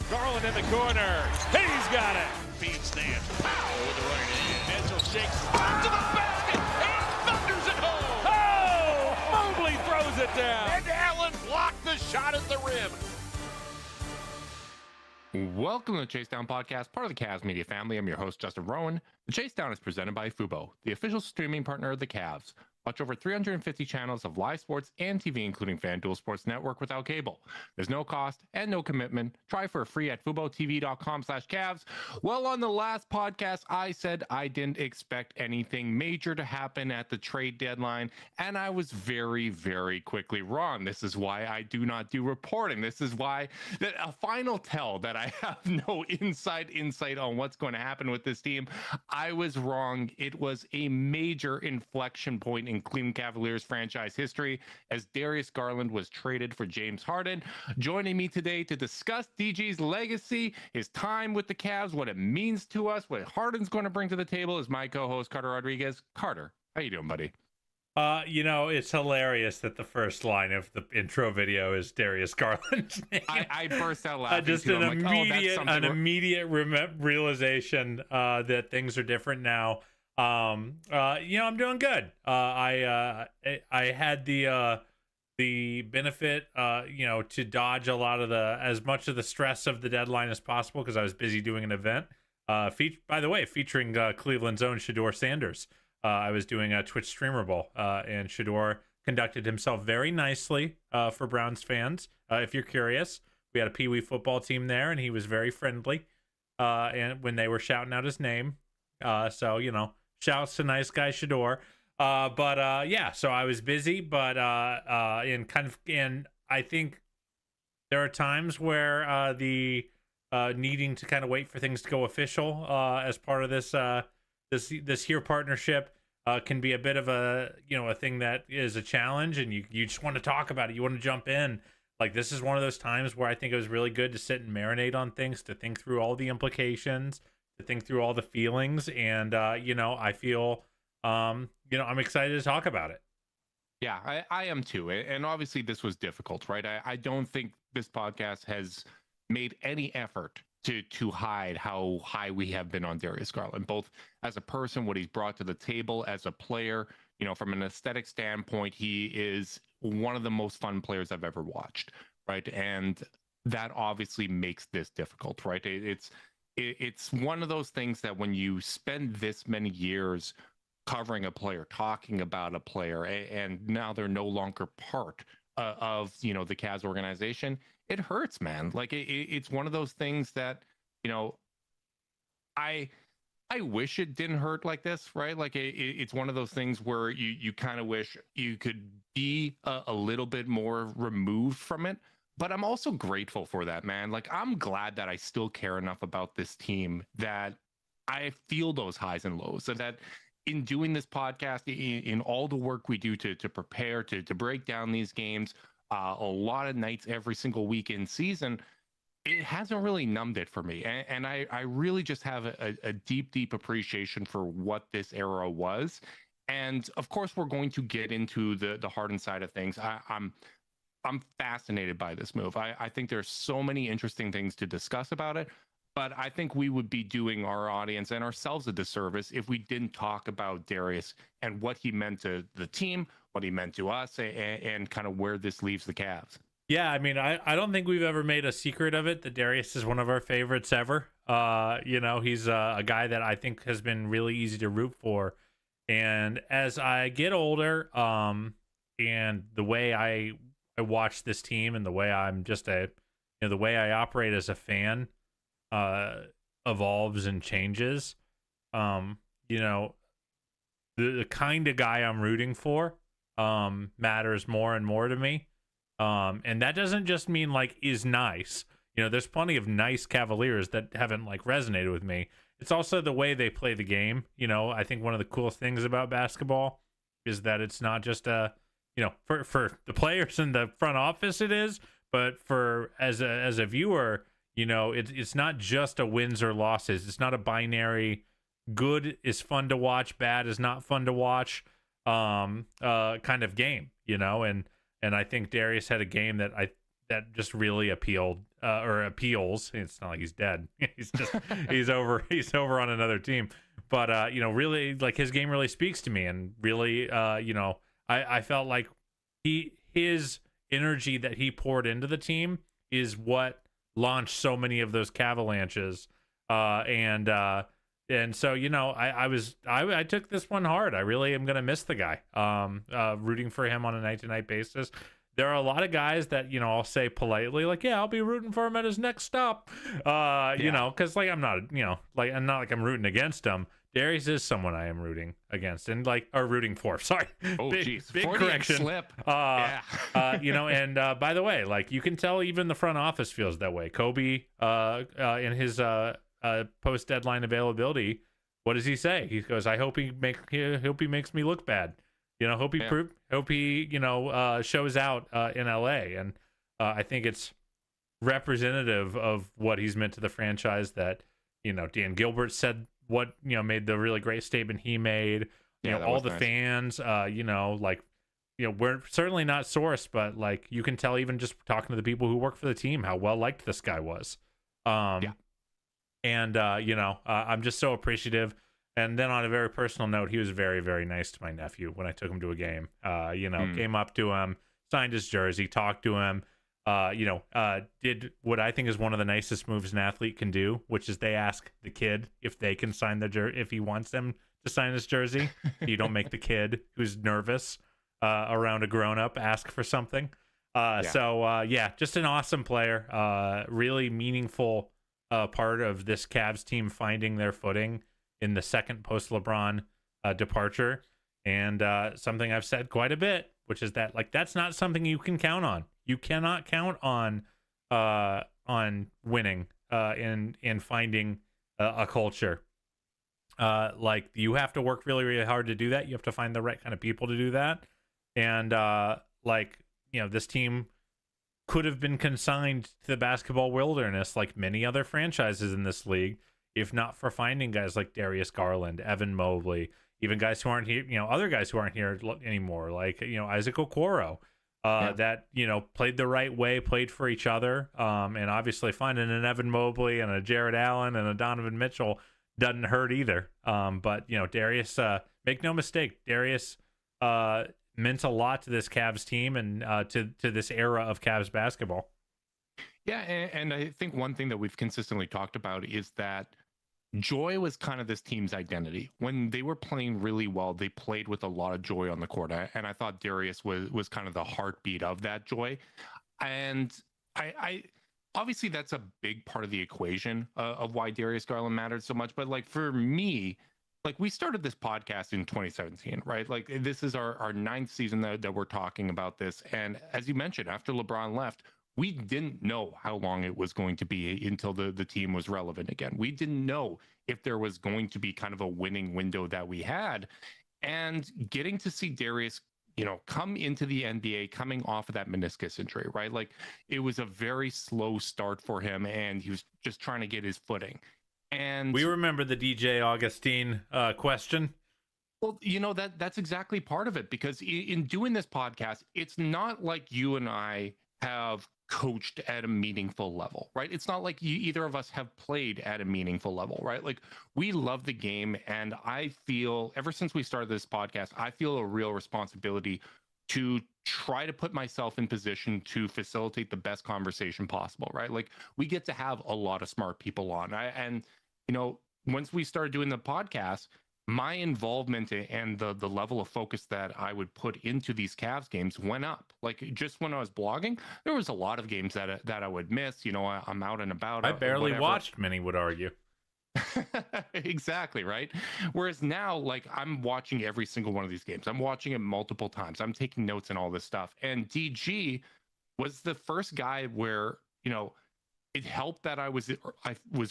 Garland in the corner. He's got it. Feed stands. Pow with the running in. Mitchell shakes to the basket and thunders it home. Oh! Mobley throws it down. And Allen blocked the shot at the rim. Welcome to the Chase Down Podcast, part of the Cavs media family. I'm your host, Justin Rowan. The Chase Down is presented by Fubo, the official streaming partner of the Cavs. Watch over 350 channels of live sports and TV, including FanDuel Sports Network without cable. There's no cost and no commitment. Try for free at FuboTV.com/Cavs. Well, on the last podcast, I said I didn't expect anything major to happen at the trade deadline, and I was very, very quickly wrong. This is why I do not do reporting. This is why a final tell that I have no inside insight on what's going to happen with this team. I was wrong. It was a major inflection point in Cleveland Cavaliers franchise history as Darius Garland was traded for James Harden. Joining me today to discuss DG's legacy, his time with the Cavs, what it means to us, what Harden's going to bring to the table is my co-host Carter Rodriguez. Carter, how you doing, buddy? It's hilarious that the first line of the intro video is Darius Garland's name. I burst out laughing. Just an immediate realization that things are different now. I'm doing good. I had the benefit, to dodge a lot of as much of the stress of the deadline as possible because I was busy doing an event. By the way, featuring Cleveland's own Shedeur Sanders. I was doing a Twitch Streamer Bowl, and Shedeur conducted himself very nicely for Browns fans. If you're curious, we had a Pee Wee football team there, and he was very friendly. And when they were shouting out his name, shouts to nice guy Shedeur. So I was busy, but and I think there are times where the needing to kind of wait for things to go official as part of this here partnership can be a bit of a thing that is a challenge, and you just want to talk about it. You want to jump in. Like, this is one of those times where I think it was really good to sit and marinate on things, to think through all the implications, to think through all the feelings, and I feel I'm excited to talk about it. Yeah, I am too. And obviously this was difficult, right? I don't think this podcast has made any effort to hide how high we have been on Darius Garland, both as a person, what he's brought to the table, as a player. From an aesthetic standpoint, he is one of the most fun players I've ever watched, right? And that obviously makes this difficult, right? It's one of those things that when you spend this many years covering a player, talking about a player, and now they're no longer part of the Cavs organization, it hurts, man. Like it's one of those things that I wish it didn't hurt like this, right? Like it's one of those things where you kind of wish you could be a little bit more removed from it. But I'm also grateful for that, man. Like, I'm glad that I still care enough about this team that I feel those highs and lows, so that in doing this podcast, in all the work we do to prepare, to break down these games, a lot of nights every single week in season, it hasn't really numbed it for me. And I really just have a deep, deep appreciation for what this era was. And of course, we're going to get into the Harden side of things. I'm fascinated by this move. I think there's so many interesting things to discuss about it, but I think we would be doing our audience and ourselves a disservice if we didn't talk about Darius and what he meant to the team, what he meant to us, and kind of where this leaves the Cavs. Yeah, I mean, I don't think we've ever made a secret of it that Darius is one of our favorites ever. He's a guy that I think has been really easy to root for. And as I get older, and the way I watch this team and the way I'm just the way I operate as a fan evolves and changes. The kind of guy I'm rooting for matters more and more to me. And that doesn't just mean is nice. There's plenty of nice Cavaliers that haven't resonated with me. It's also the way they play the game. I think one of the coolest things about basketball is that it's not just for the players in the front office it is, but for as a viewer, it's not just a wins or losses. It's not a binary. Good is fun to watch, bad is not fun to watch, kind of game. And I think Darius had a game that just really appealed or appeals. It's not like he's dead. He's just he's over on another team. But you know, really, like, his game really speaks to me, and really, you know, I felt like his energy that he poured into the team is what launched so many of those Cavalanches. And so, you know, I took this one hard. I really am gonna miss the guy. Rooting for him on a night-to-night basis. There are a lot of guys that, you know, I'll say politely, like, yeah, I'll be rooting for him at his next stop. You know, because, like, I'm not, you know, like, I'm not like I'm rooting against him. Darius is someone I am rooting against and rooting for. Sorry. Oh, jeez. Big correction. Slip. You know, and by the way, like, you can tell even the front office feels that way. Kobe, in his post deadline availability, what does he say? He goes, I hope he makes me look bad. You know, hope he you know, shows out in LA. And I think it's representative of what he's meant to the franchise, that, you know, Dan Gilbert said what, you know, made the really great statement he made. You know, all the nice fans, you know, like, you know, we're certainly not sourced, but, like, you can tell even just talking to the people who work for the team how well liked this guy was. And you know, I'm just so appreciative. And then on a very personal note, he was very, very nice to my nephew when I took him to a game. You know, came up to him, signed his jersey, talked to him. You know, did what I think is one of the nicest moves an athlete can do, which is they ask the kid if they can sign the jersey, if he wants them to sign his jersey. You don't make the kid who's nervous around a grown-up ask for something. So yeah, just an awesome player. Really meaningful part of this Cavs team finding their footing in the second post-LeBron departure. And something I've said quite a bit, which is that, like, that's not something you can count on. You cannot count on winning and finding a culture. Like, you have to work really, really hard to do that. You have to find the right kind of people to do that. And like, you know, this team could have been consigned to the basketball wilderness like many other franchises in this league, if not for finding guys like Darius Garland, Evan Mobley, even guys who aren't here, you know, other guys who aren't here anymore, like, you know, Isaac Okoro, that, you know, played the right way, played for each other. And obviously finding an Evan Mobley and a Jared Allen and a Donovan Mitchell doesn't hurt either. But, you know, Darius, make no mistake, Darius meant a lot to this Cavs team and to this era of Cavs basketball. Yeah, and I think one thing that we've consistently talked about is that joy was kind of this team's identity. When they were playing really well, they played with a lot of joy on the court, and I thought Darius was kind of the heartbeat of that joy. And I obviously that's a big part of the equation of why Darius Garland mattered so much. But, like, for me, like, we started this podcast in 2017, right? Like, this is our ninth season that we're talking about this. And as you mentioned, after LeBron left, we didn't know how long it was going to be until the team was relevant again. We didn't know if there was going to be kind of a winning window that we had. And getting to see Darius, you know, come into the NBA coming off of that meniscus injury, right? Like, it was a very slow start for him, and he was just trying to get his footing. And we remember the DJ Augustine question. Well, you know, that's exactly part of it, because in doing this podcast, it's not like you and I have coached at a meaningful level, right? It's not like either of us have played at a meaningful level, right? Like, we love the game, and I feel, ever since we started this podcast, I feel a real responsibility to try to put myself in position to facilitate the best conversation possible, right? Like, we get to have a lot of smart people on. And, you know, once we started doing the podcast, my involvement and the level of focus that I would put into these Cavs games went up. Like, just when I was blogging, there was a lot of games that I would miss. You know, I'm out and about. I barely watched, many would argue. Exactly, right? Whereas now, like, I'm watching every single one of these games. I'm watching it multiple times. I'm taking notes and all this stuff. And DG was the first guy where, you know, it helped that I was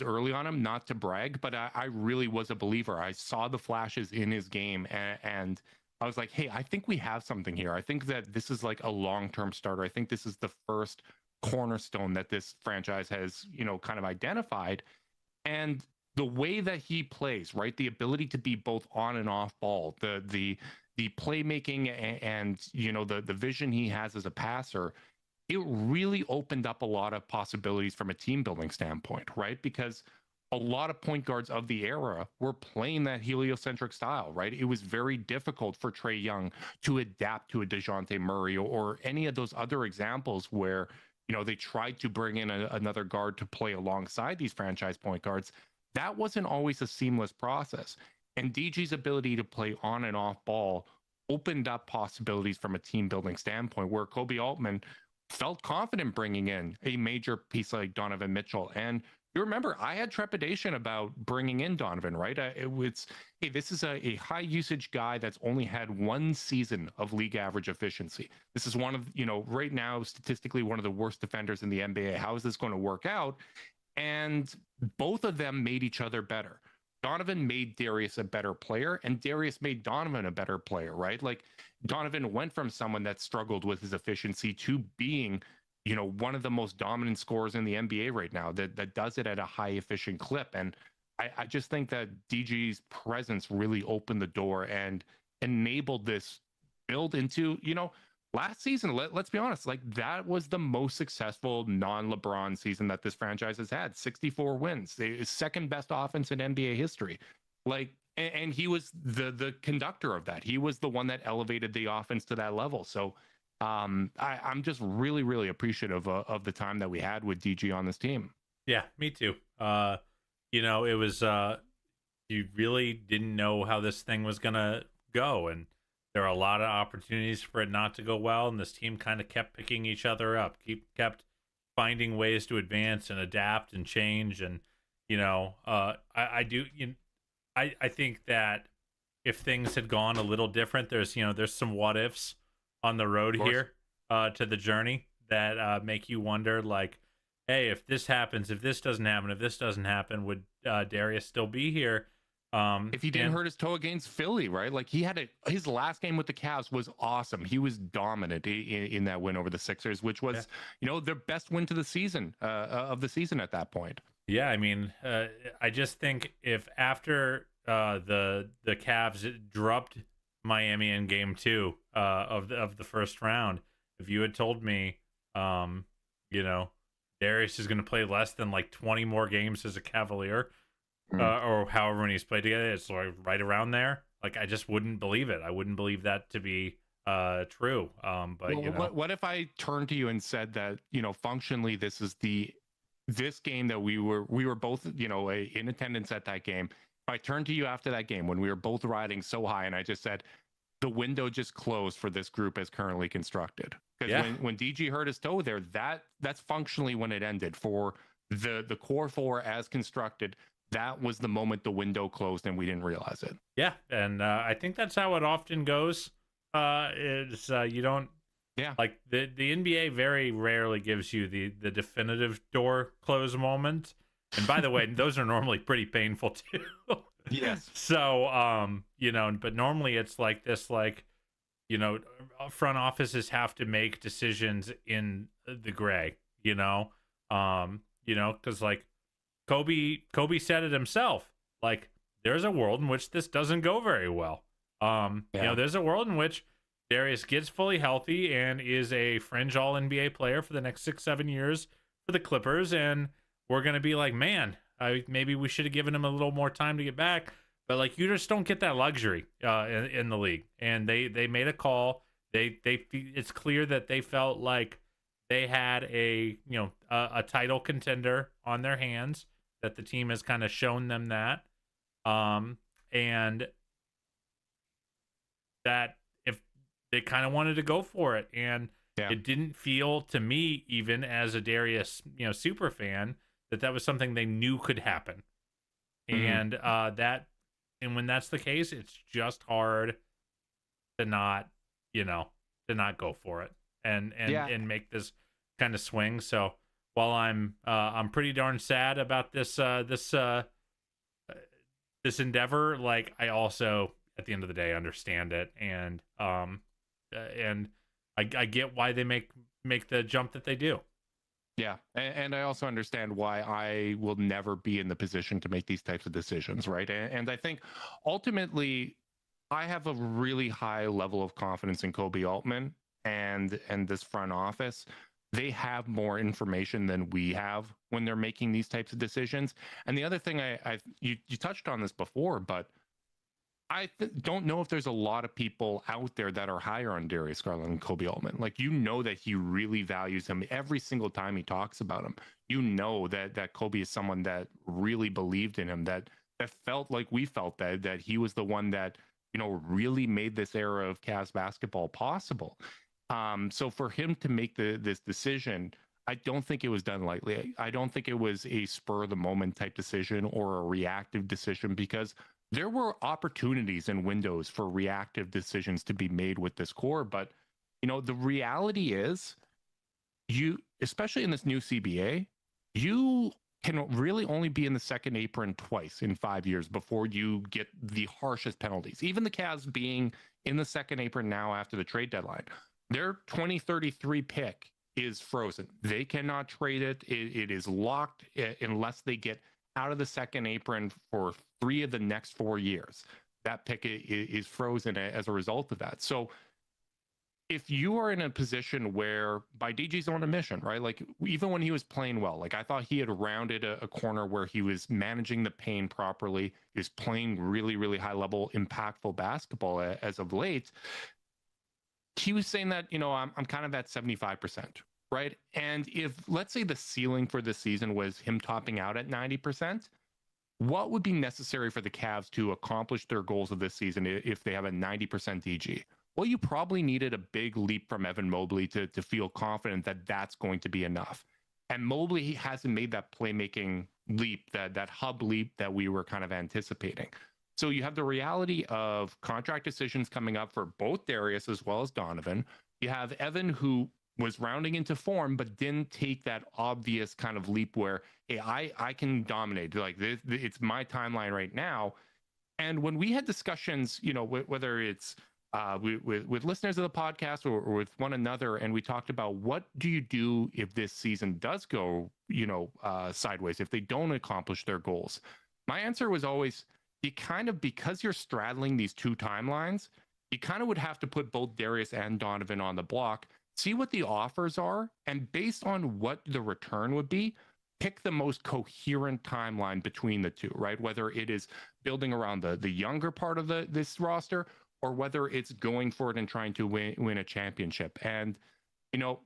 early on him, not to brag, but I really was a believer. I saw the flashes in his game, and I was like, hey, I think we have something here. I think that this is like a long-term starter. I think this is the first cornerstone that this franchise has, you know, kind of identified. And the way that he plays, right, the ability to be both on and off ball, the playmaking and you know, the vision he has as a passer, it really opened up a lot of possibilities from a team building standpoint, right? Because a lot of point guards of the era were playing that heliocentric style, right? It was very difficult for Trae Young to adapt to a DeJounte Murray or any of those other examples where, they tried to bring in another guard to play alongside these franchise point guards. That wasn't always a seamless process. And DG's ability to play on and off ball opened up possibilities from a team building standpoint where Kobe Altman felt confident bringing in a major piece like Donovan Mitchell. And you remember, I had trepidation about bringing in Donovan, right? Hey, this is a high usage guy that's only had one season of league average efficiency. This is one of, right now, statistically, one of the worst defenders in the NBA. How is this going to work out? And both of them made each other better. Donovan made Darius a better player, and Darius made Donovan a better player, right? Like, Donovan went from someone that struggled with his efficiency to being, one of the most dominant scorers in the NBA right now that does it at a high efficient clip. And I just think that DG's presence really opened the door and enabled this build into, last season, let's be honest, like that was the most successful non-LeBron season that this franchise has had. 64 wins, the second best offense in NBA history. Like, and he was the conductor of that. He was the one that elevated the offense to that level. So I'm just really, really appreciative of the time that we had with DG on this team. Yeah, me too. It was you really didn't know how this thing was gonna go, and there are a lot of opportunities for it not to go well, and this team kind of kept picking each other up, kept finding ways to advance and adapt and change. And I think that if things had gone a little different, there's some what ifs on the road here to the journey that make you wonder, like, hey, if this happens, if this doesn't happen, would Darius still be here? If he didn't hurt his toe against Philly, right? Like, he had his last game with the Cavs was awesome. He was dominant in that win over the Sixers, which was, their best win to the season of the season at that point. Yeah, I mean, I just think if after the Cavs dropped Miami in Game 2 of the first round, if you had told me, Darius is going to play less than like 20 more games as a Cavalier. Or however many he's played together, it's like right around there. Like, I just wouldn't believe it. I wouldn't believe that to be true. But what if I turned to you and said that functionally this is this game that we were both in attendance at that game. I turned to you after that game when we were both riding so high, and I just said the window just closed for this group as currently constructed. Because when DG hurt his toe there, that's functionally when it ended for the core four as constructed. That was the moment the window closed and we didn't realize it. Yeah, and I think that's how it often goes. You don't... Yeah. Like, the NBA very rarely gives you the definitive door close moment. And by the way, those are normally pretty painful too. Yes. So, but normally it's like this, like, front offices have to make decisions in the gray, because like, Kobe said it himself. Like, there's a world in which this doesn't go very well. There's a world in which Darius gets fully healthy and is a fringe all NBA player for the next 6-7 years for the Clippers, and we're gonna be like, man, maybe we should have given him a little more time to get back. But like, you just don't get that luxury in the league. And they made a call. It's clear that they felt like they had a title contender on their hands. That the team has kind of shown them that, and that if they kind of wanted to go for it, and it didn't feel to me, even as a Darius super fan, that was something they knew could happen, and when that's the case, it's just hard to not go for it and make this kind of swing. So. While I'm pretty darn sad about this endeavor, like, I also at the end of the day understand it, and I get why they make the jump that they do. Yeah, and I also understand why I will never be in the position to make these types of decisions, right? And I think ultimately I have a really high level of confidence in Kobe Altman and this front office. they have more information than we have when they're making these types of decisions. And the other thing you touched on this before, but I don't know if there's a lot of people out there that are higher on Darius Garland and Kobe Altman. Like, you know that he really values him every single time he talks about him. You know that Kobe is someone that really believed in him, that felt like we felt that he was the one that, you know, really made this era of Cavs basketball possible. So for him to make this decision, I don't think it was done lightly. I don't think it was a spur of the moment type decision or a reactive decision, because there were opportunities and windows for reactive decisions to be made with this core. But, you know, the reality is, you, especially in this new CBA, you can really only be in the second apron twice in 5 years before you get the harshest penalties. Even the Cavs being in the second apron now after the trade deadline, their 2033 pick is frozen. They cannot trade it. It is locked unless they get out of the second apron for 3 of the next 4 years. That pick is frozen as a result of that. So if you are in a position where, by DG's own admission, right, like even when he was playing well, like I thought he had rounded a corner where he was managing the pain properly, he was playing really, really high level, impactful basketball as of late. He was saying that, you know, I'm kind of at 75%, right? And if, let's say, the ceiling for this season was him topping out at 90%, what would be necessary for the Cavs to accomplish their goals of this season if they have a 90% DG? Well, you probably needed a big leap from Evan Mobley to feel confident that that's going to be enough. And Mobley hasn't made that playmaking leap, that hub leap that we were kind of anticipating. So you have the reality of contract decisions coming up for both Darius as well as Donovan. You have Evan, who was rounding into form, but didn't take that obvious kind of leap where, hey, I can dominate. Like, it's my timeline right now. And when we had discussions, you know, whether it's with listeners of the podcast or with one another, and we talked about what do you do if this season does go, you know, sideways, if they don't accomplish their goals. My answer was always, you kind of, because you're straddling these two timelines, you kind of would have to put both Darius and Donovan on the block, see what the offers are, and based on what the return would be, pick the most coherent timeline between the two, right? Whether it is building around the younger part of this roster, or whether it's going for it and trying to win a championship. And, you know,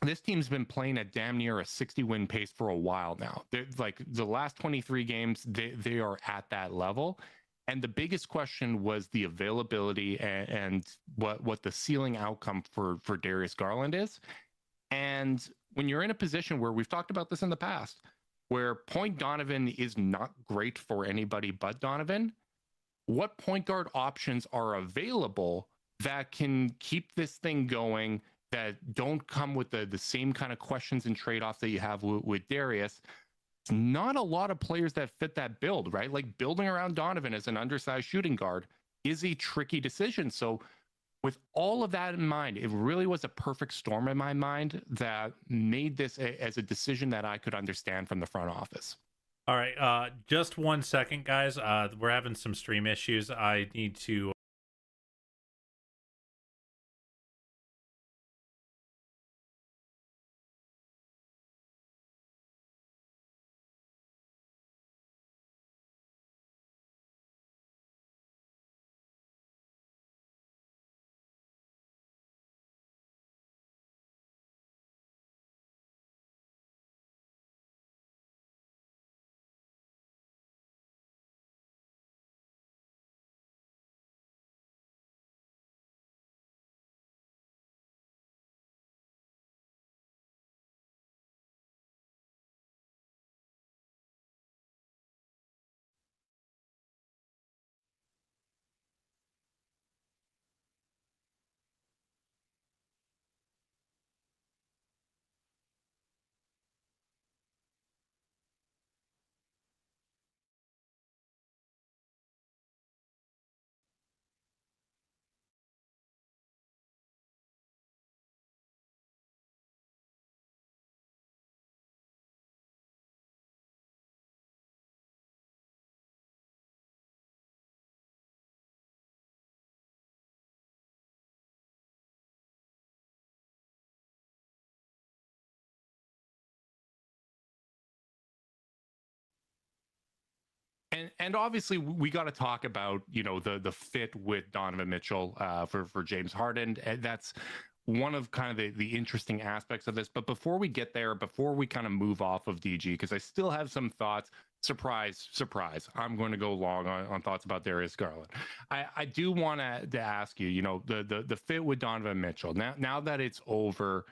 this team's been playing at damn near a 60-win pace for a while now. They're, like, the last 23 games, they are at that level. And the biggest question was the availability and what the ceiling outcome for Darius Garland is. And when you're in a position where, we've talked about this in the past, where point Donovan is not great for anybody but Donovan, what point guard options are available that can keep this thing going, that don't come with the same kind of questions and trade-offs that you have with Darius? It's not a lot of players that fit that build, right? Like, building around Donovan as an undersized shooting guard is a tricky decision. So with all of that in mind, it really was a perfect storm in my mind that made this as a decision that I could understand from the front office. All right, just 1 second, guys. We're having some stream issues. I need to And obviously we got to talk about, the fit with Donovan Mitchell for James Harden. And that's one of kind of the interesting aspects of this. But before we get there, before we kind of move off of DG, because I still have some thoughts. Surprise, I'm going to go long on thoughts about Darius Garland. I do want to ask you, the fit with Donovan Mitchell. Now that it's over,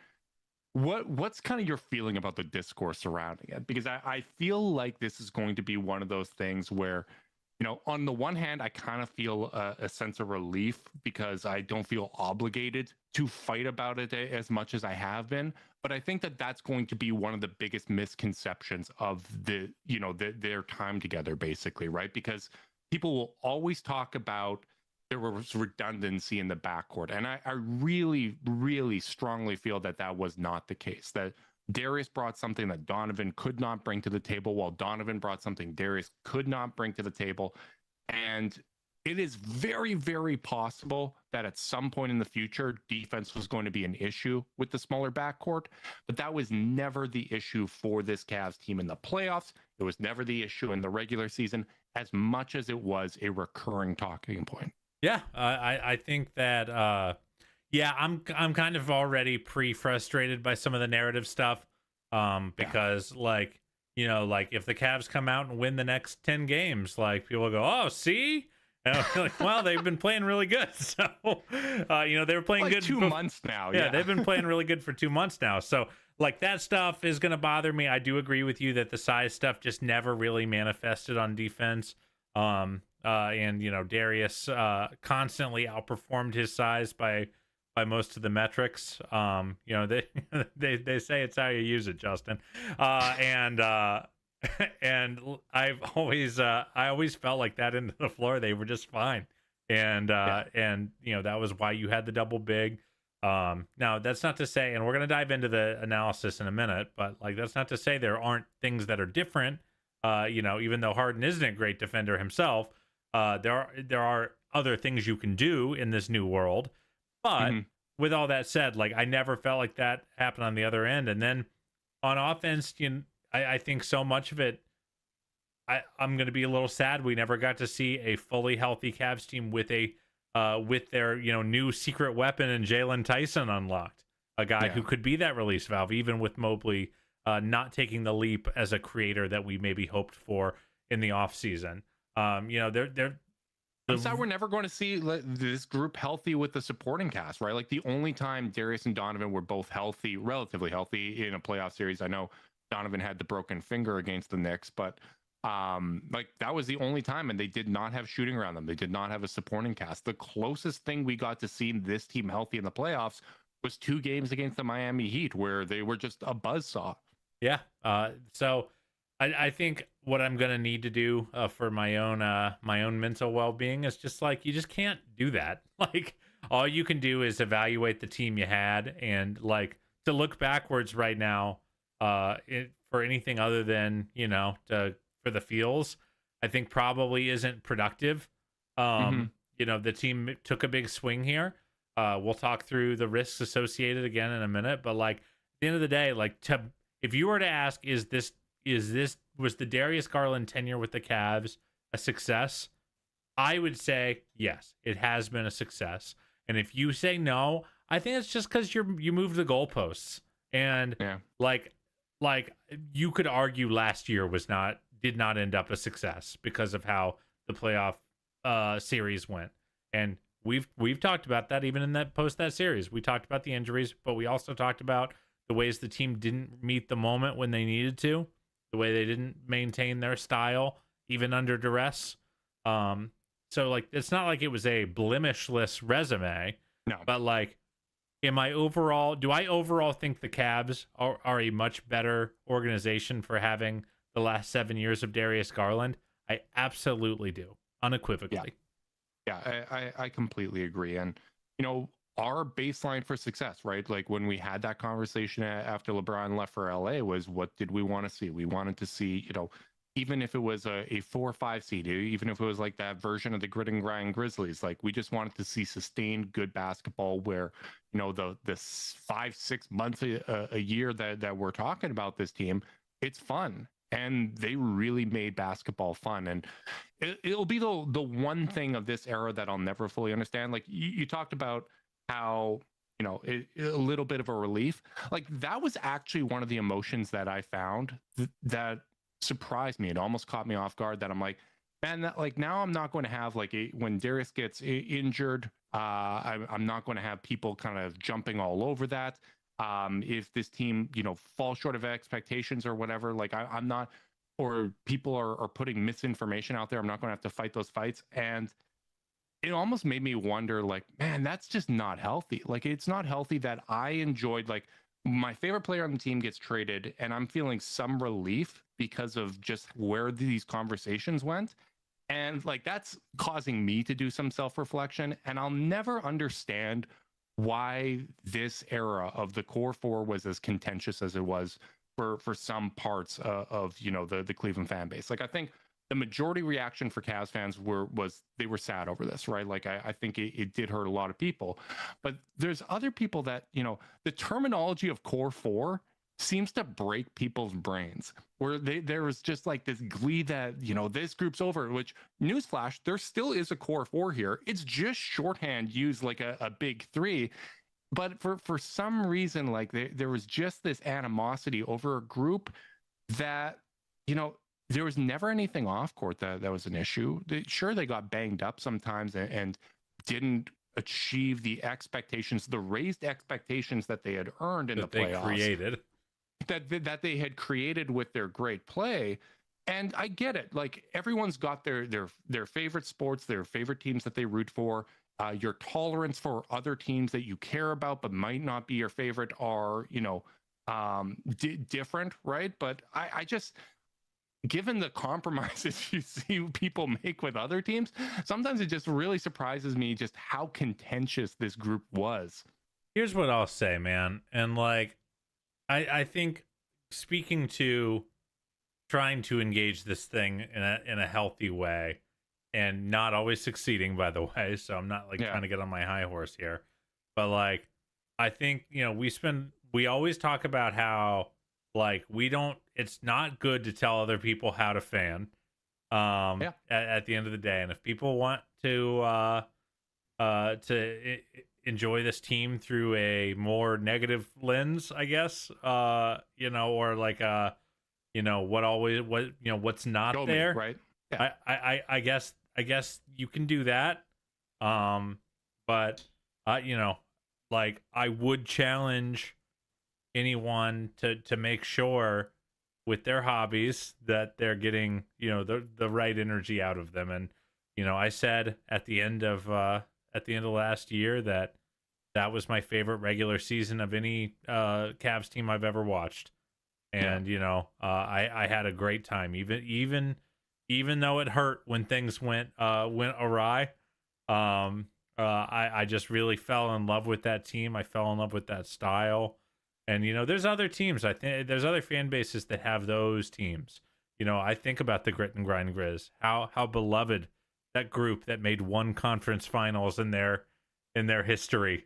what's kind of your feeling about the discourse surrounding it? Because I feel like this is going to be one of those things where, on the one hand, I kind of feel a sense of relief because I don't feel obligated to fight about it as much as I have been. But I think that that's going to be one of the biggest misconceptions of their time together, basically, right? Because people will always talk about there was redundancy in the backcourt. And I really, really strongly feel that was not the case, that Darius brought something that Donovan could not bring to the table, while Donovan brought something Darius could not bring to the table. And it is very, very possible that at some point in the future, defense was going to be an issue with the smaller backcourt, but that was never the issue for this Cavs team in the playoffs. It was never the issue in the regular season, as much as it was a recurring talking point. Yeah, I think that I'm kind of already pre-frustrated by some of the narrative stuff, because like if the Cavs come out and win the next 10 games, like people go, oh, see, and like, well, they've been playing really good, so they were playing like good 2 months now. Yeah, they've been playing really good for 2 months now, so like that stuff is gonna bother me. I do agree with you that the size stuff just never really manifested on defense. And Darius constantly outperformed his size by most of the metrics. They say it's how you use it, Justin. And I always felt like that into the floor they were just fine. And that was why you had the double big. Now that's not to say, and we're gonna dive into the analysis in a minute, but like that's not to say there aren't things that are different. Even though Harden isn't a great defender himself, there are other things you can do in this new world. But with all that said, like I never felt like that happened on the other end. And then on offense, I think so much of it, I'm going to be a little sad we never got to see a fully healthy Cavs team with their new secret weapon in Jalen Tyson unlocked, a guy who could be that release valve, even with Mobley not taking the leap as a creator that we maybe hoped for in the offseason. I'm sad we're never going to see this group healthy with the supporting cast, right? Like the only time Darius and Donovan were both healthy, relatively healthy in a playoff series. I know Donovan had the broken finger against the Knicks, but like that was the only time, and they did not have shooting around them. They did not have a supporting cast. The closest thing we got to seeing this team healthy in the playoffs was 2 games against the Miami Heat, where they were just a buzzsaw. Yeah. So I think what I'm gonna need to do for my own mental well-being is just like, you just can't do that. Like all you can do is evaluate the team you had, and like to look backwards right now for anything other than for the feels, I think probably isn't productive. The team took a big swing here. We'll talk through the risks associated again in a minute, but like at the end of the day, like if you were to ask, was the Darius Garland tenure with the Cavs a success? I would say yes, it has been a success. And if you say no, I think it's just because you moved the goalposts. And like you could argue last year did not end up a success because of how the playoff series went. And we've talked about that even in that series. We talked about the injuries, but we also talked about the ways the team didn't meet the moment when they needed to, the way they didn't maintain their style even under duress. So like it's not like it was a blemishless resume. No. But like, do I overall think the Cavs are a much better organization for having the last 7 years of Darius Garland? I absolutely do, unequivocally. Yeah, I completely agree. And our baseline for success, right? Like when we had that conversation after LeBron left for LA, was what did we want to see? We wanted to see, even if it was a 4 or 5 seed, even if it was like that version of the grit and grind Grizzlies, like we just wanted to see sustained good basketball where, the 5-6 months a year that we're talking about this team, it's fun. and they really made basketball fun. And it'll be the one thing of this era that I'll never fully understand. Like you talked about how, you know, a little bit of a relief. Like that was actually one of the emotions that I found that surprised me. It almost caught me off guard, that I'm like, man, that, like, now I'm not going to have like when Darius gets injured, I'm not going to have people kind of jumping all over that. If this team, you know, falls short of expectations or whatever, like I'm not, or people are putting misinformation out there, I'm not going to have to fight those fights. And it almost made me wonder, like, man, that's just not healthy. Like, it's not healthy that I enjoyed, like, my favorite player on the team gets traded and I'm feeling some relief because of just where these conversations went. And like, that's causing me to do some self-reflection. And I'll never understand why this era of the core four was as contentious as it was for some parts of, you know, the Cleveland fan base. Like, I think the majority reaction for Cavs fans was they were sad over this, right? Like, I think it did hurt a lot of people. But there's other people that, you know, the terminology of core four seems to break people's brains, where there was just like this glee that, you know, this group's over, which, newsflash, there still is a core four here. It's just shorthand used like a big three. But for some reason, like there was just this animosity over a group that, you know, there was never anything off court that was an issue. Sure, they got banged up sometimes and didn't achieve the expectations, the raised expectations that they had earned in the playoffs. That they had created with their great play. And I get it. Like, everyone's got their favorite sports, their favorite teams that they root for. Your tolerance for other teams that you care about but might not be your favorite are, you know, different, right? But I just, given the compromises you see people make with other teams, sometimes it just really surprises me just how contentious this group was. Here's what I'll say, man. And like, I think, speaking to trying to engage this thing in a healthy way, and not always succeeding, by the way, so I'm not like trying to get on my high horse here, but like, I think, you know, we always talk about how, like, it's not good to tell other people how to fan at the end of the day. And if people want to enjoy this team through a more negative lens, I guess, you know, or like, you know, what's not Show there, me, right? Yeah. I guess you can do that. But you know, like, I would challenge anyone to make sure with their hobbies that they're getting, you know, the right energy out of them. And, you know, I said at the end of last year that was my favorite regular season of any Cavs team I've ever watched. And you know, I had a great time, even though it hurt when things went awry. I just really fell in love with that team. I fell in love with that style. And, you know, there's other teams. I think there's other fan bases that have those teams. You know, I think about the Grit and Grind Grizz, how beloved that group that made one conference finals in their history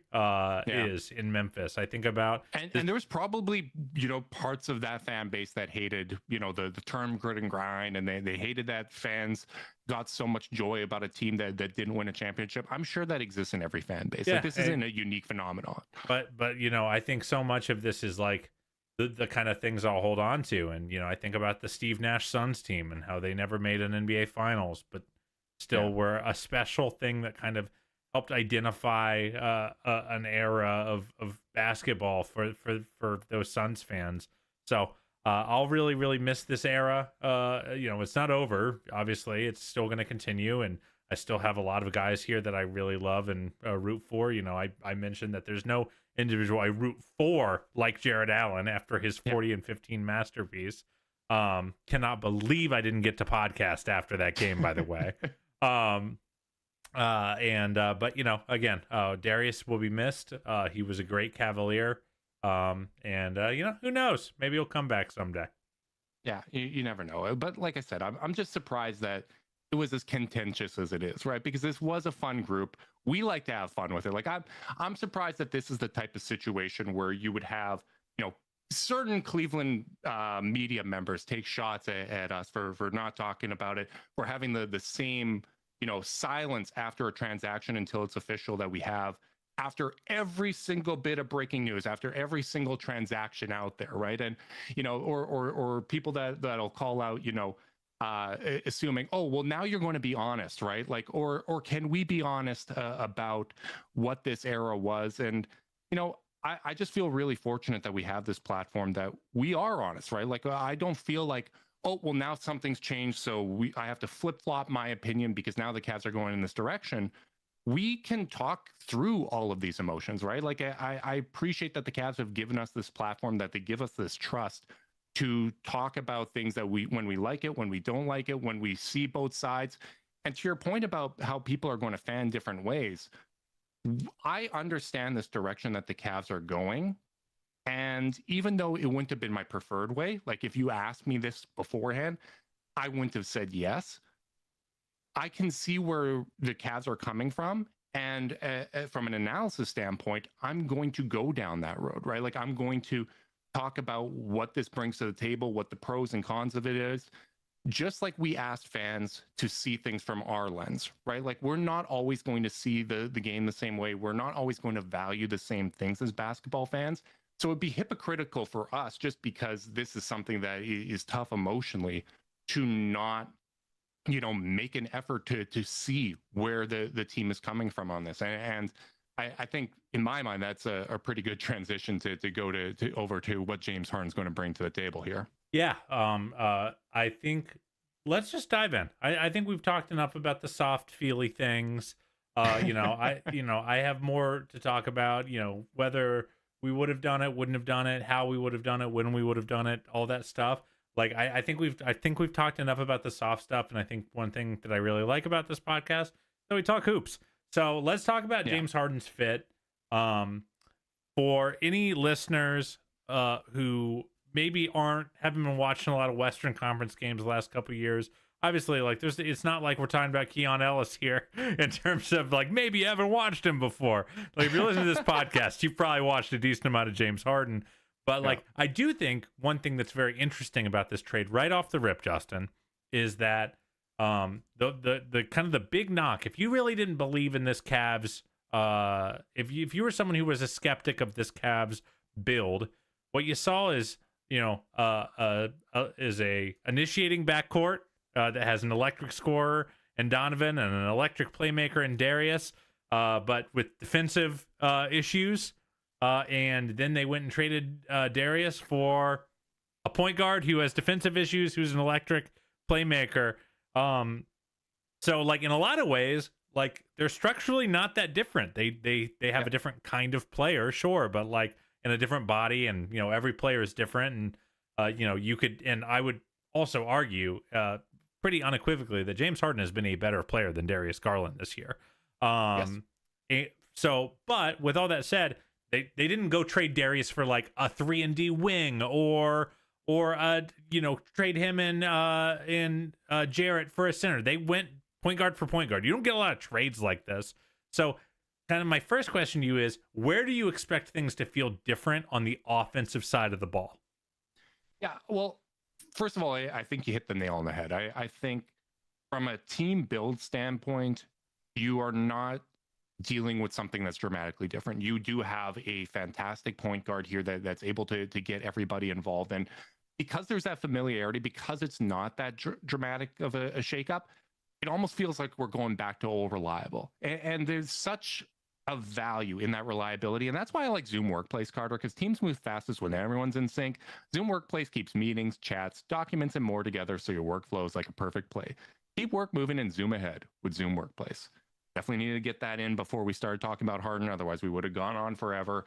is in Memphis. I think about, and there was probably, you know, parts of that fan base that hated, you know, the term grit and grind, and they hated that fans got so much joy about a team that didn't win a championship. I'm sure that exists in every fan base. Like, this isn't a unique phenomenon. But you know, I think so much of this is like the kind of things I'll hold on to. And, you know, I think about the Steve Nash Suns team and how they never made an NBA Finals, but still were a special thing that kind of helped identify an era of basketball for those Suns fans. So I'll really, really miss this era. You know, it's not over. Obviously, it's still going to continue, and I still have a lot of guys here that I really love and root for. You know, I mentioned that there's no individual I root for like Jared Allen after his 40 and 15 masterpiece. Cannot believe I didn't get to podcast after that game, by the way. But you know, again, Darius will be missed. He was a great Cavalier. You know, who knows? Maybe he'll come back someday. Yeah, you never know. But like I said, I'm just surprised that it was as contentious as it is, right? Because this was a fun group. We like to have fun with it. Like, I'm surprised that this is the type of situation where you would have, you know, certain Cleveland media members take shots at us for not talking about it, for having the same, silence after a transaction until it's official that we have after every single bit of breaking news, after every single transaction out there, right? And or people that'll call out, assuming, oh, well, now you're going to be honest, right? Like, or can we be honest about what this era was? And I just feel really fortunate that we have this platform that we are honest, right? Like, I don't feel like, oh, well, now something's changed, so I have to flip flop my opinion because now the Cavs are going in this direction. We can talk through all of these emotions, right? Like, I appreciate that the Cavs have given us this platform, that they give us this trust to talk about things that when we like it, when we don't like it, when we see both sides. And to your point about how people are going to fan different ways, I understand this direction that the Cavs are going. And even though it wouldn't have been my preferred way, like if you asked me this beforehand, I wouldn't have said yes. I can see where the Cavs are coming from. And from an analysis standpoint, I'm going to go down that road, right? Like, I'm going to talk about what this brings to the table, what the pros and cons of it is, just like we asked fans to see things from our lens, right? Like, we're not always going to see the game the same way. We're not always going to value the same things as basketball fans. So it'd be hypocritical for us, just because this is something that is tough emotionally, to not make an effort to see where the team is coming from on this. And I think, in my mind, that's a pretty good transition to go to over to what James Harden's going to bring to the table here. Yeah. I think let's just dive in. I think we've talked enough about the soft, feely things. I have more to talk about, whether we would have done it, wouldn't have done it, how we would have done it, when we would have done it, all that stuff. Like, I think we've talked enough about the soft stuff. And I think one thing that I really like about this podcast is that we talk hoops. So let's talk about James Harden's fit. For any listeners who maybe haven't been watching a lot of Western Conference games the last couple of years, obviously, like, it's not like we're talking about Keon Ellis here in terms of, like, maybe you haven't watched him before. Like, if you're listening to this podcast, you've probably watched a decent amount of James Harden. But like, I do think one thing that's very interesting about this trade right off the rip, Justin, is that the kind of the big knock, if you really didn't believe in this Cavs, if you were someone who was a skeptic of this Cavs build, what you saw is is a initiating backcourt that has an electric scorer in Donovan and an electric playmaker in Darius, but with defensive issues. And then they went and traded Darius for a point guard who has defensive issues, who's an electric playmaker. So, like, in a lot of ways, like, they're structurally not that different. They have a different kind of player, sure, but like in a different body, and every player is different. And you could, and I would also argue pretty unequivocally that James Harden has been a better player than Darius Garland this year. So, but with all that said, they didn't go trade Darius for like a 3-and-D wing or trade him in Jarrett for a center. They went point guard for point guard. You don't get a lot of trades like this. So kind of my first question to you is, where do you expect things to feel different on the offensive side of the ball? Yeah, well, first of all, I think you hit the nail on the head. I think from a team build standpoint, you are not dealing with something that's dramatically different. You do have a fantastic point guard here that's able to get everybody involved. And because there's that familiarity, because it's not that dramatic of a shakeup, it almost feels like we're going back to old reliable. And there's such a value in that reliability. And that's why I like Zoom Workplace, Carter, because teams move fastest when everyone's in sync. Zoom Workplace keeps meetings, chats, documents, and more together so your workflow is like a perfect play. Keep work moving and zoom ahead with Zoom Workplace. Definitely needed to get that in before we started talking about Harden. Otherwise, we would have gone on forever.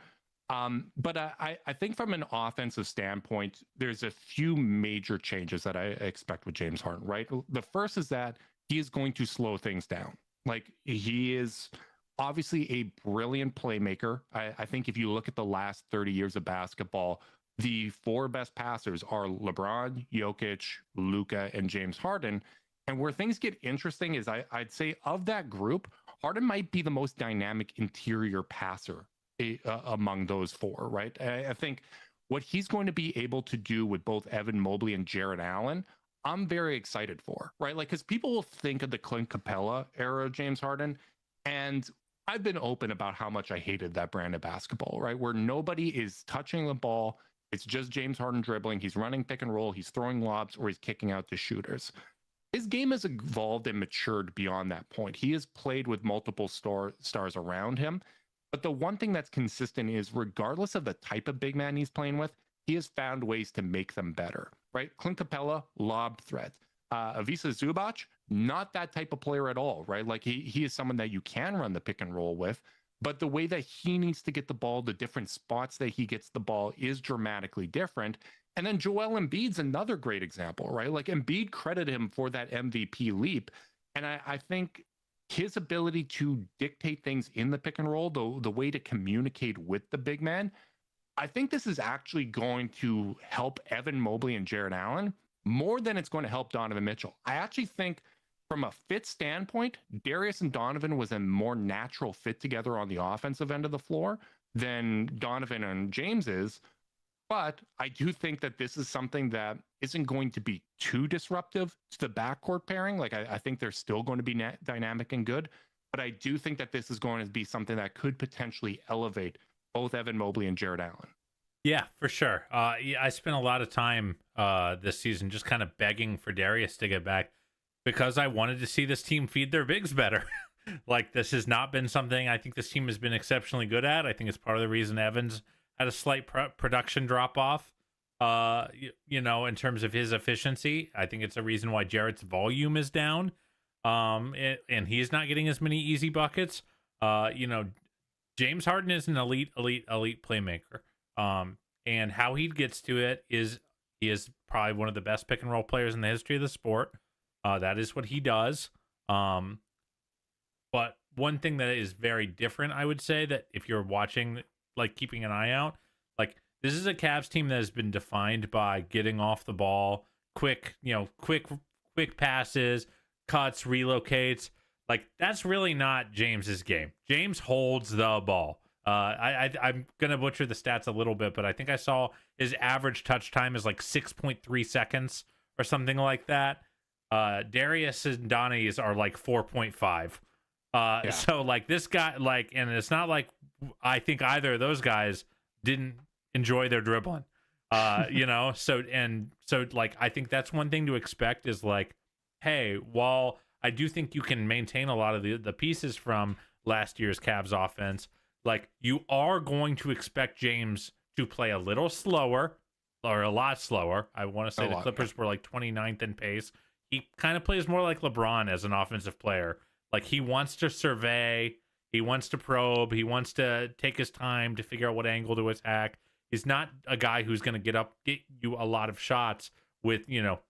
But I think from an offensive standpoint, there's a few major changes that I expect with James Harden, right? The first is that he is going to slow things down. Like, he is obviously a brilliant playmaker. I think if you look at the last 30 years of basketball, the four best passers are LeBron, Jokic, Luka, and James Harden. And where things get interesting is I'd say of that group, Harden might be the most dynamic interior passer among those four, right? I think what he's going to be able to do with both Evan Mobley and Jarrett Allen, I'm very excited for, right? Like, because people will think of the Clint Capella era of James Harden, and I've been open about how much I hated that brand of basketball, right? Where nobody is touching the ball. It's just James Harden dribbling. He's running pick and roll. He's throwing lobs, or he's kicking out to shooters. His game has evolved and matured beyond that point. He has played with multiple stars around him. But the one thing that's consistent is, regardless of the type of big man he's playing with, he has found ways to make them better, right? Clint Capella, lob threat. Ivica Zubac, not that type of player at all, right? Like, he is someone that you can run the pick and roll with, but the way that he needs to get the ball, the different spots that he gets the ball is dramatically different. And then Joel Embiid's another great example, right? Like, Embiid credited him for that MVP leap. And I think his ability to dictate things in the pick and roll, the way to communicate with the big man, I think this is actually going to help Evan Mobley and Jarrett Allen more than it's going to help Donovan Mitchell. I actually think, from a fit standpoint, Darius and Donovan was a more natural fit together on the offensive end of the floor than Donovan and James is. But I do think that this is something that isn't going to be too disruptive to the backcourt pairing. Like, I think they're still going to be dynamic and good. But I do think that this is going to be something that could potentially elevate both Evan Mobley and Jarrett Allen. Yeah, for sure. I spent a lot of time this season just kind of begging for Darius to get back, because I wanted to see this team feed their bigs better. Like, this has not been something I think this team has been exceptionally good at. I think it's part of the reason Evans had a slight production drop off, in terms of his efficiency. I think it's a reason why Jarrett's volume is down, and he's not getting as many easy buckets. James Harden is an elite playmaker. And how he gets to it is he is probably one of the best pick and roll players in the history of the sport. That is what he does. But one thing that is very different, I would say, that if you're watching, like, keeping an eye out, like, this is a Cavs team that has been defined by getting off the ball, quick passes, cuts, relocates. Like, that's really not James's game. James holds the ball. I'm gonna butcher the stats a little bit, but I think I saw his average touch time is like 6.3 seconds or something like that. Darius and Donnie's are like 4.5. So, like, this guy, like, and it's not like I think either of those guys didn't enjoy their dribbling. So like, I think that's one thing to expect is, like, hey, while I do think you can maintain a lot of the pieces from last year's Cavs offense, like, you are going to expect James to play a little slower, or a lot slower. I want to say the Clippers were like 29th in pace. He kind of plays more like LeBron as an offensive player. Like, he wants to survey, he wants to probe, he wants to take his time to figure out what angle to attack. He's not a guy who's going to get you a lot of shots with,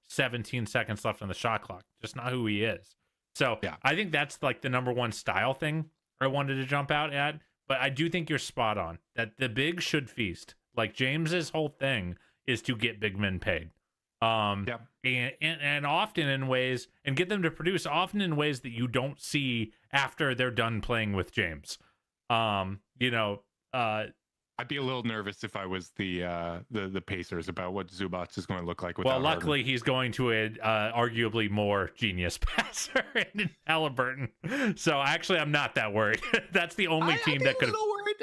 17 seconds left on the shot clock. Just not who he is. So yeah. I think that's like the number one style thing I wanted to jump out at. But I do think you're spot on that the big should feast. Like, James's whole thing is to get big men paid. And often in ways, and get them to produce often in ways that you don't see after they're done playing with James. I'd be a little nervous if I was the Pacers about what Zubac is going to look like. Well, luckily he's going to an arguably more genius passer in Halliburton. So actually, I'm not that worried. That's the only team that could.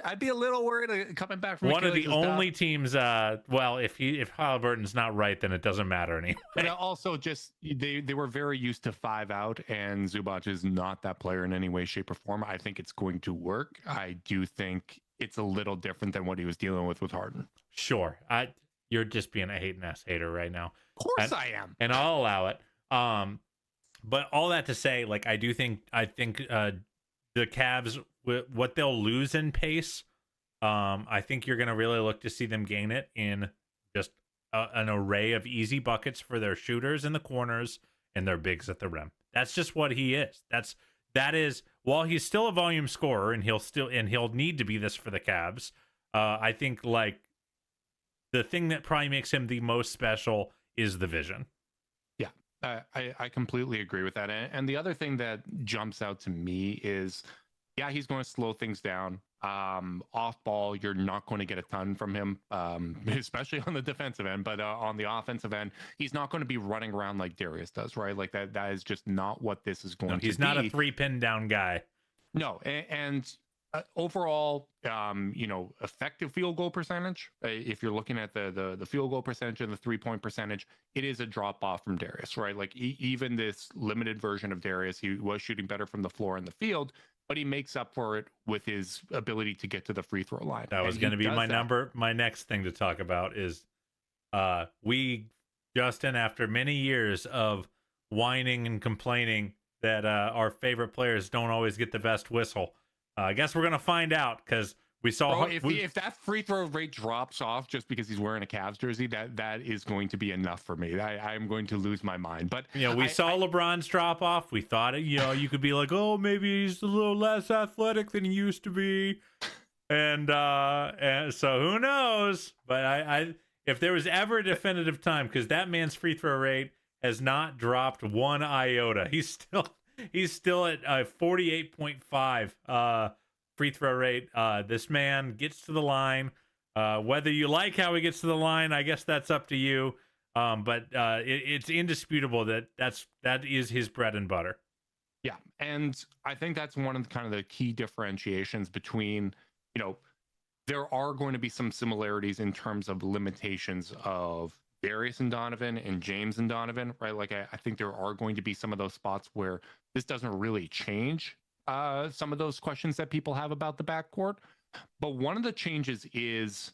I'd be a little worried coming back from one of the only teams. If Halliburton's not right, then it doesn't matter anyway. But also, just they were very used to 5 out, and Zubac is not that player in any way, shape, or form. I think it's going to work. I do think it's a little different than what he was dealing with Harden. Sure. You're just being a hating-ass hater right now. Of course I am. And I'll allow it. But all that to say, like, I think the Cavs, what they'll lose in pace, I think you're going to really look to see them gain it in just an array of easy buckets for their shooters in the corners and their bigs at the rim. That's just what he is. That is, while he's still a volume scorer and he'll need to be this for the Cavs, I think, like, the thing that probably makes him the most special is the vision. Yeah, I completely agree with that. And the other thing that jumps out to me is, yeah, he's going to slow things down. Off ball, you're not going to get a ton from him, especially on the defensive end. But on the offensive end, he's not going to be running around like Darius does, right? Like that is just not what this is going to be. He's not a 3-pin down guy. No, and overall, effective field goal percentage. If you're looking at the field goal percentage and the 3-point percentage, it is a drop off from Darius, right? Like even this limited version of Darius, he was shooting better from the floor and the field, but he makes up for it with his ability to get to the free throw line. That was going to be my next thing to talk about is Justin, after many years of whining and complaining that our favorite players don't always get the best whistle, I guess we're going to find out, because we saw... if that free throw rate drops off just because he's wearing a Cavs jersey, that is going to be enough for me. I'm going to lose my mind. But we saw LeBron's drop off. We thought, you could be like, oh, maybe he's a little less athletic than he used to be. And so who knows? But if there was ever a definitive time, because that man's free throw rate has not dropped one iota. He's still at 48.5 free throw rate. This man gets to the line. Whether you like how he gets to the line, I guess that's up to you. But it's indisputable that is his bread and butter. Yeah, and I think that's one of the key differentiations between, there are going to be some similarities in terms of limitations of Darius and Donovan and James and Donovan, right? Like I think there are going to be some of those spots where this doesn't really change some of those questions that people have about the backcourt. But one of the changes is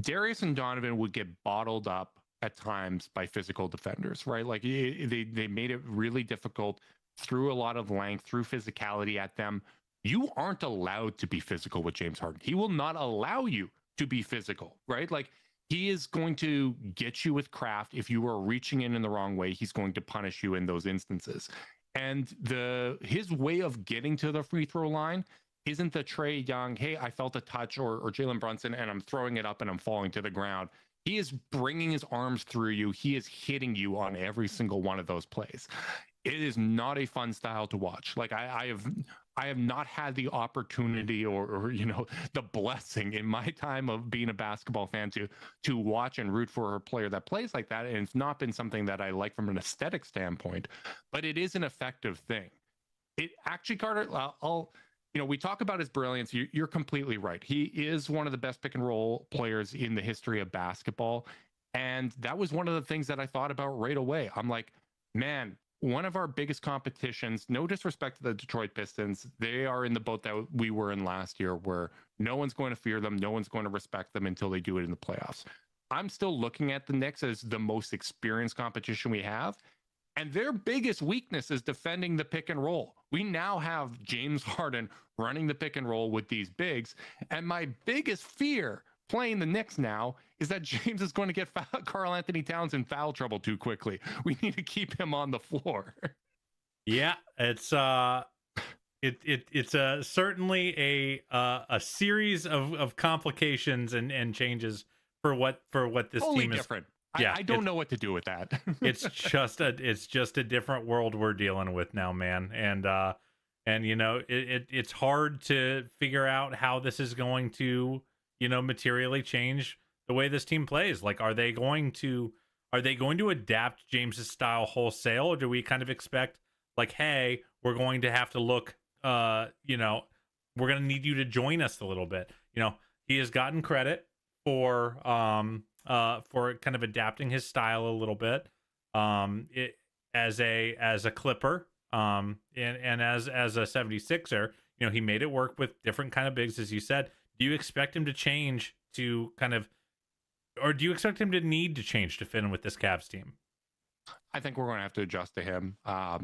Darius and Donovan would get bottled up at times by physical defenders, right? Like they made it really difficult, threw a lot of length, threw physicality at them. You aren't allowed to be physical with James Harden. He will not allow you to be physical, right? Like he is going to get you with craft. If you are reaching in the wrong way, he's going to punish you in those instances. And his way of getting to the free throw line isn't the Trae Young, hey, I felt a touch, or Jalen Brunson, and I'm throwing it up and I'm falling to the ground. He is bringing his arms through you. He is hitting you on every single one of those plays. It is not a fun style to watch. Like I have not had the opportunity or the blessing in my time of being a basketball fan to watch and root for a player that plays like that. And it's not been something that I like from an aesthetic standpoint, but it is an effective thing. It actually, Carter, we talk about his brilliance. You're completely right. He is one of the best pick and roll players in the history of basketball. And that was one of the things that I thought about right away. I'm like, man, one of our biggest competitions, no disrespect to the Detroit Pistons, they are in the boat that we were in last year, where no one's going to fear them, no one's going to respect them until they do it in the playoffs. I'm still looking at the Knicks as the most experienced competition we have, and their biggest weakness is defending the pick and roll. We now have James Harden running the pick and roll with these bigs, and my biggest fear playing the Knicks now is that James is going to get Karl Anthony Towns in foul trouble too quickly. We need to keep him on the floor. Yeah, it's certainly a series of complications and changes for what this totally team is. Different. Yeah, I don't know what to do with that. it's just a different world we're dealing with now, man. And it's hard to figure out how this is going to materially change the way this team plays. Like, are they going to adapt James's style wholesale, or do we kind of expect, like, hey, we're going to have to look, we're going to need you to join us a little bit. He has gotten credit for kind of adapting his style a little bit, as a Clipper, and as a 76er, he made it work with different kind of bigs, as you said. Do you expect him to change to or do you expect him to need to change to fit in with this Cavs team? I think we're going to have to adjust to him.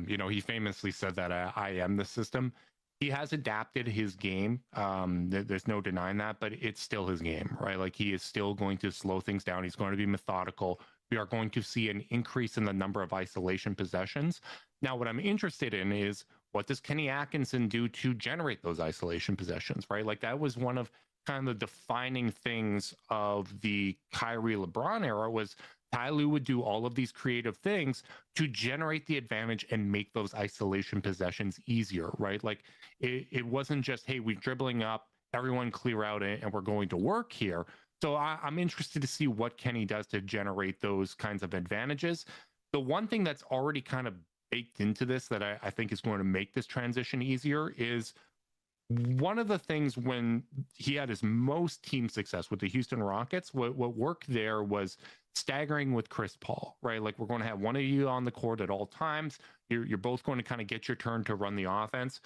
He famously said that I am the system. He has adapted his game. There's no denying that, but it's still his game, right? Like, he is still going to slow things down. He's going to be methodical. We are going to see an increase in the number of isolation possessions. Now, what I'm interested in is, what does Kenny Atkinson do to generate those isolation possessions, right? Like, that was one of kind of the defining things of the Kyrie LeBron era, was Ty Lue would do all of these creative things to generate the advantage and make those isolation possessions easier, right? Like it wasn't just, hey, we're dribbling up, everyone clear out and we're going to work here. So I'm interested to see what Kenny does to generate those kinds of advantages. The one thing that's already kind of baked into this that I think is going to make this transition easier is one of the things when he had his most team success with the Houston Rockets, what worked there was staggering with Chris Paul, right? Like we're going to have one of you on the court at all times. You're both going to kind of get your turn to run the offense.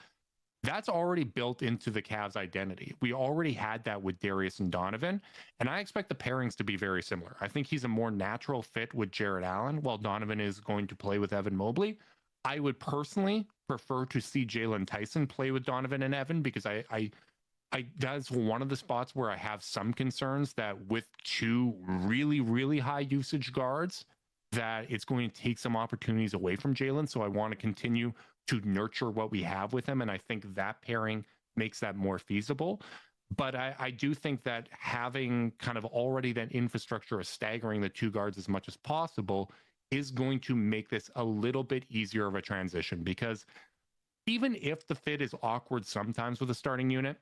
That's already built into the Cavs identity. We already had that with Darius and Donovan, and I expect the pairings to be very similar. I think he's a more natural fit with Jarrett Allen, while Donovan is going to play with Evan Mobley. I would personally prefer to see Jalen Tyson play with Donovan and Evan because I that's one of the spots where I have some concerns that with two really, really high usage guards, that it's going to take some opportunities away from Jalen. So I want to continue to nurture what we have with him. And I think that pairing makes that more feasible. But I do think that having kind of already that infrastructure of staggering the two guards as much as possible is going to make this a little bit easier of a transition, because even if the fit is awkward sometimes with a starting unit,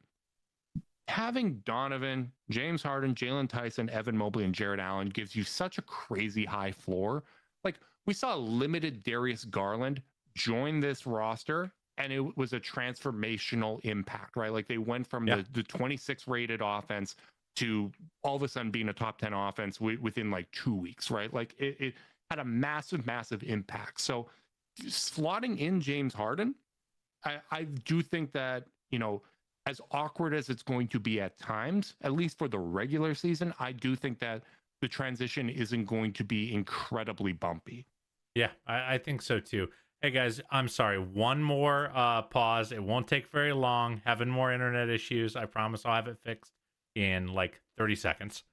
having Donovan, James Harden, Jalen Tyson, Evan Mobley, and Jarrett Allen gives you such a crazy high floor. Like we saw limited Darius Garland join this roster, and it was a transformational impact, right? Like they went from the 26 rated offense to all of a sudden being a top 10 offense within like 2 weeks, right? Like it had a massive, massive impact. So slotting in James Harden, I do think that, you know, as awkward as it's going to be at times, at least for the regular season, I do think that the transition isn't going to be incredibly bumpy. Yeah, I think so too. Hey guys, I'm sorry. One more pause. It won't take very long. Having more internet issues. I promise I'll have it fixed in like 30 seconds.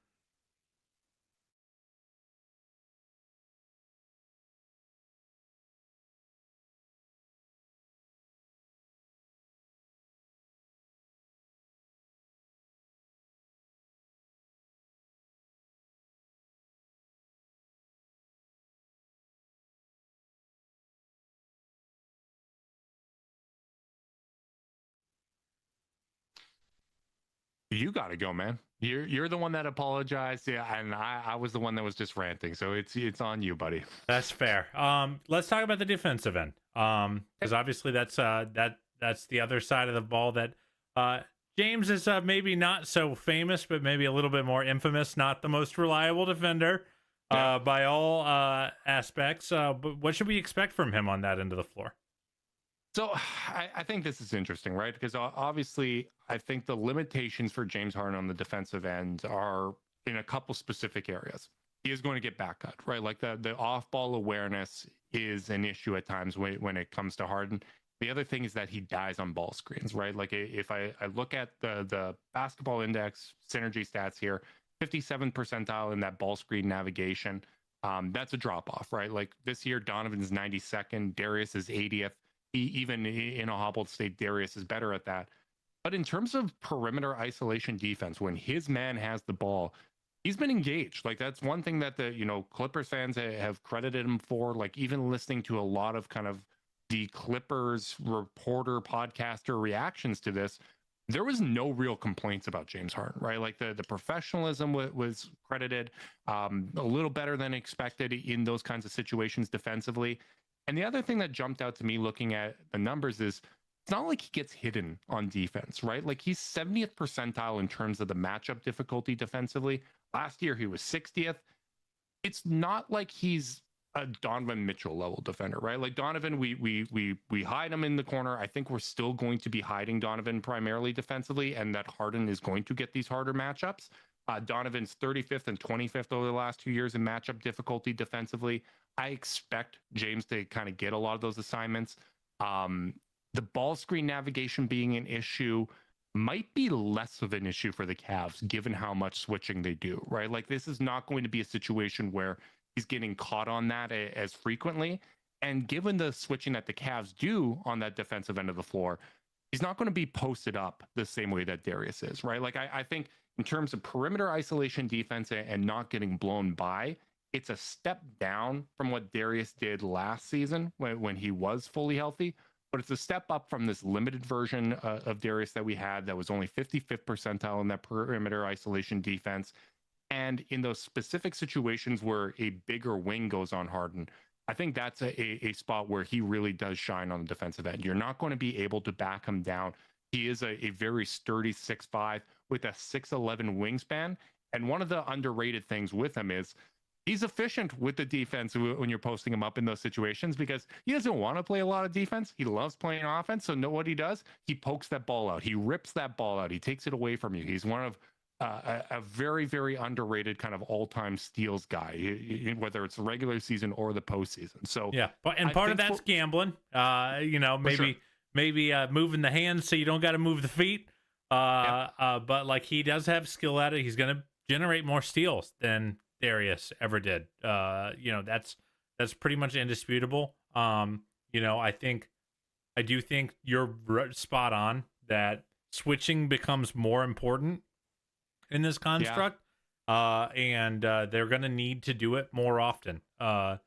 You got to go, man. You're the one that apologized, yeah, and I was the one that was just ranting. So it's on you, buddy. That's fair. Let's talk about the defensive end. Because obviously that's the other side of the ball that James is maybe not so famous, but maybe a little bit more infamous. Not the most reliable defender by all aspects. But what should we expect from him on that end of the floor? So I think this is interesting, right? Because obviously, I think the limitations for James Harden on the defensive end are in a couple specific areas. He is going to get back cut, right? Like the off-ball awareness is an issue at times when it comes to Harden. The other thing is that he dies on ball screens, right? Like if I look at the basketball index synergy stats here, 57th percentile in that ball screen navigation, that's a drop-off, right? Like this year, Donovan's 92nd, Darius is 80th. Even in a hobbled state, Darius is better at that. But in terms of perimeter isolation defense, when his man has the ball, he's been engaged. Like that's one thing that the Clippers fans have credited him for. Like even listening to a lot of kind of the Clippers reporter, podcaster reactions to this, there was no real complaints about James Harden, right? Like the professionalism was credited, a little better than expected in those kinds of situations defensively. And the other thing that jumped out to me looking at the numbers is it's not like he gets hidden on defense, right? Like he's 70th percentile in terms of the matchup difficulty defensively. Last year, he was 60th. It's not like he's a Donovan Mitchell level defender, right? Like Donovan, we hide him in the corner. I think we're still going to be hiding Donovan primarily defensively, and that Harden is going to get these harder matchups. Donovan's 35th and 25th over the last 2 years in matchup difficulty defensively. I expect James to kind of get a lot of those assignments. The ball screen navigation being an issue might be less of an issue for the Cavs, given how much switching they do, right? Like this is not going to be a situation where he's getting caught on that as frequently. And given the switching that the Cavs do on that defensive end of the floor, he's not going to be posted up the same way that Darius is, right? Like I think in terms of perimeter isolation defense and not getting blown by, it's a step down from what Darius did last season when he was fully healthy, but it's a step up from this limited version of Darius that we had that was only 55th percentile in that perimeter isolation defense. And in those specific situations where a bigger wing goes on Harden, I think that's a spot where he really does shine on the defensive end. You're not going to be able to back him down. He is a very sturdy 6'5" with a 6'11" wingspan. And one of the underrated things with him is he's efficient with the defense when you're posting him up in those situations, because he doesn't want to play a lot of defense. He loves playing offense. So know what he does? He pokes that ball out. He rips that ball out. He takes it away from you. He's one of a very, very underrated kind of all-time steals guy, whether it's the regular season or the postseason. So yeah, and part of that's gambling. Maybe moving the hands so you don't got to move the feet. But like, he does have skill at it. He's going to generate more steals than Darius ever did. That's pretty much indisputable. I do think you're spot on that switching becomes more important in this construct. And they're going to need to do it more often. Because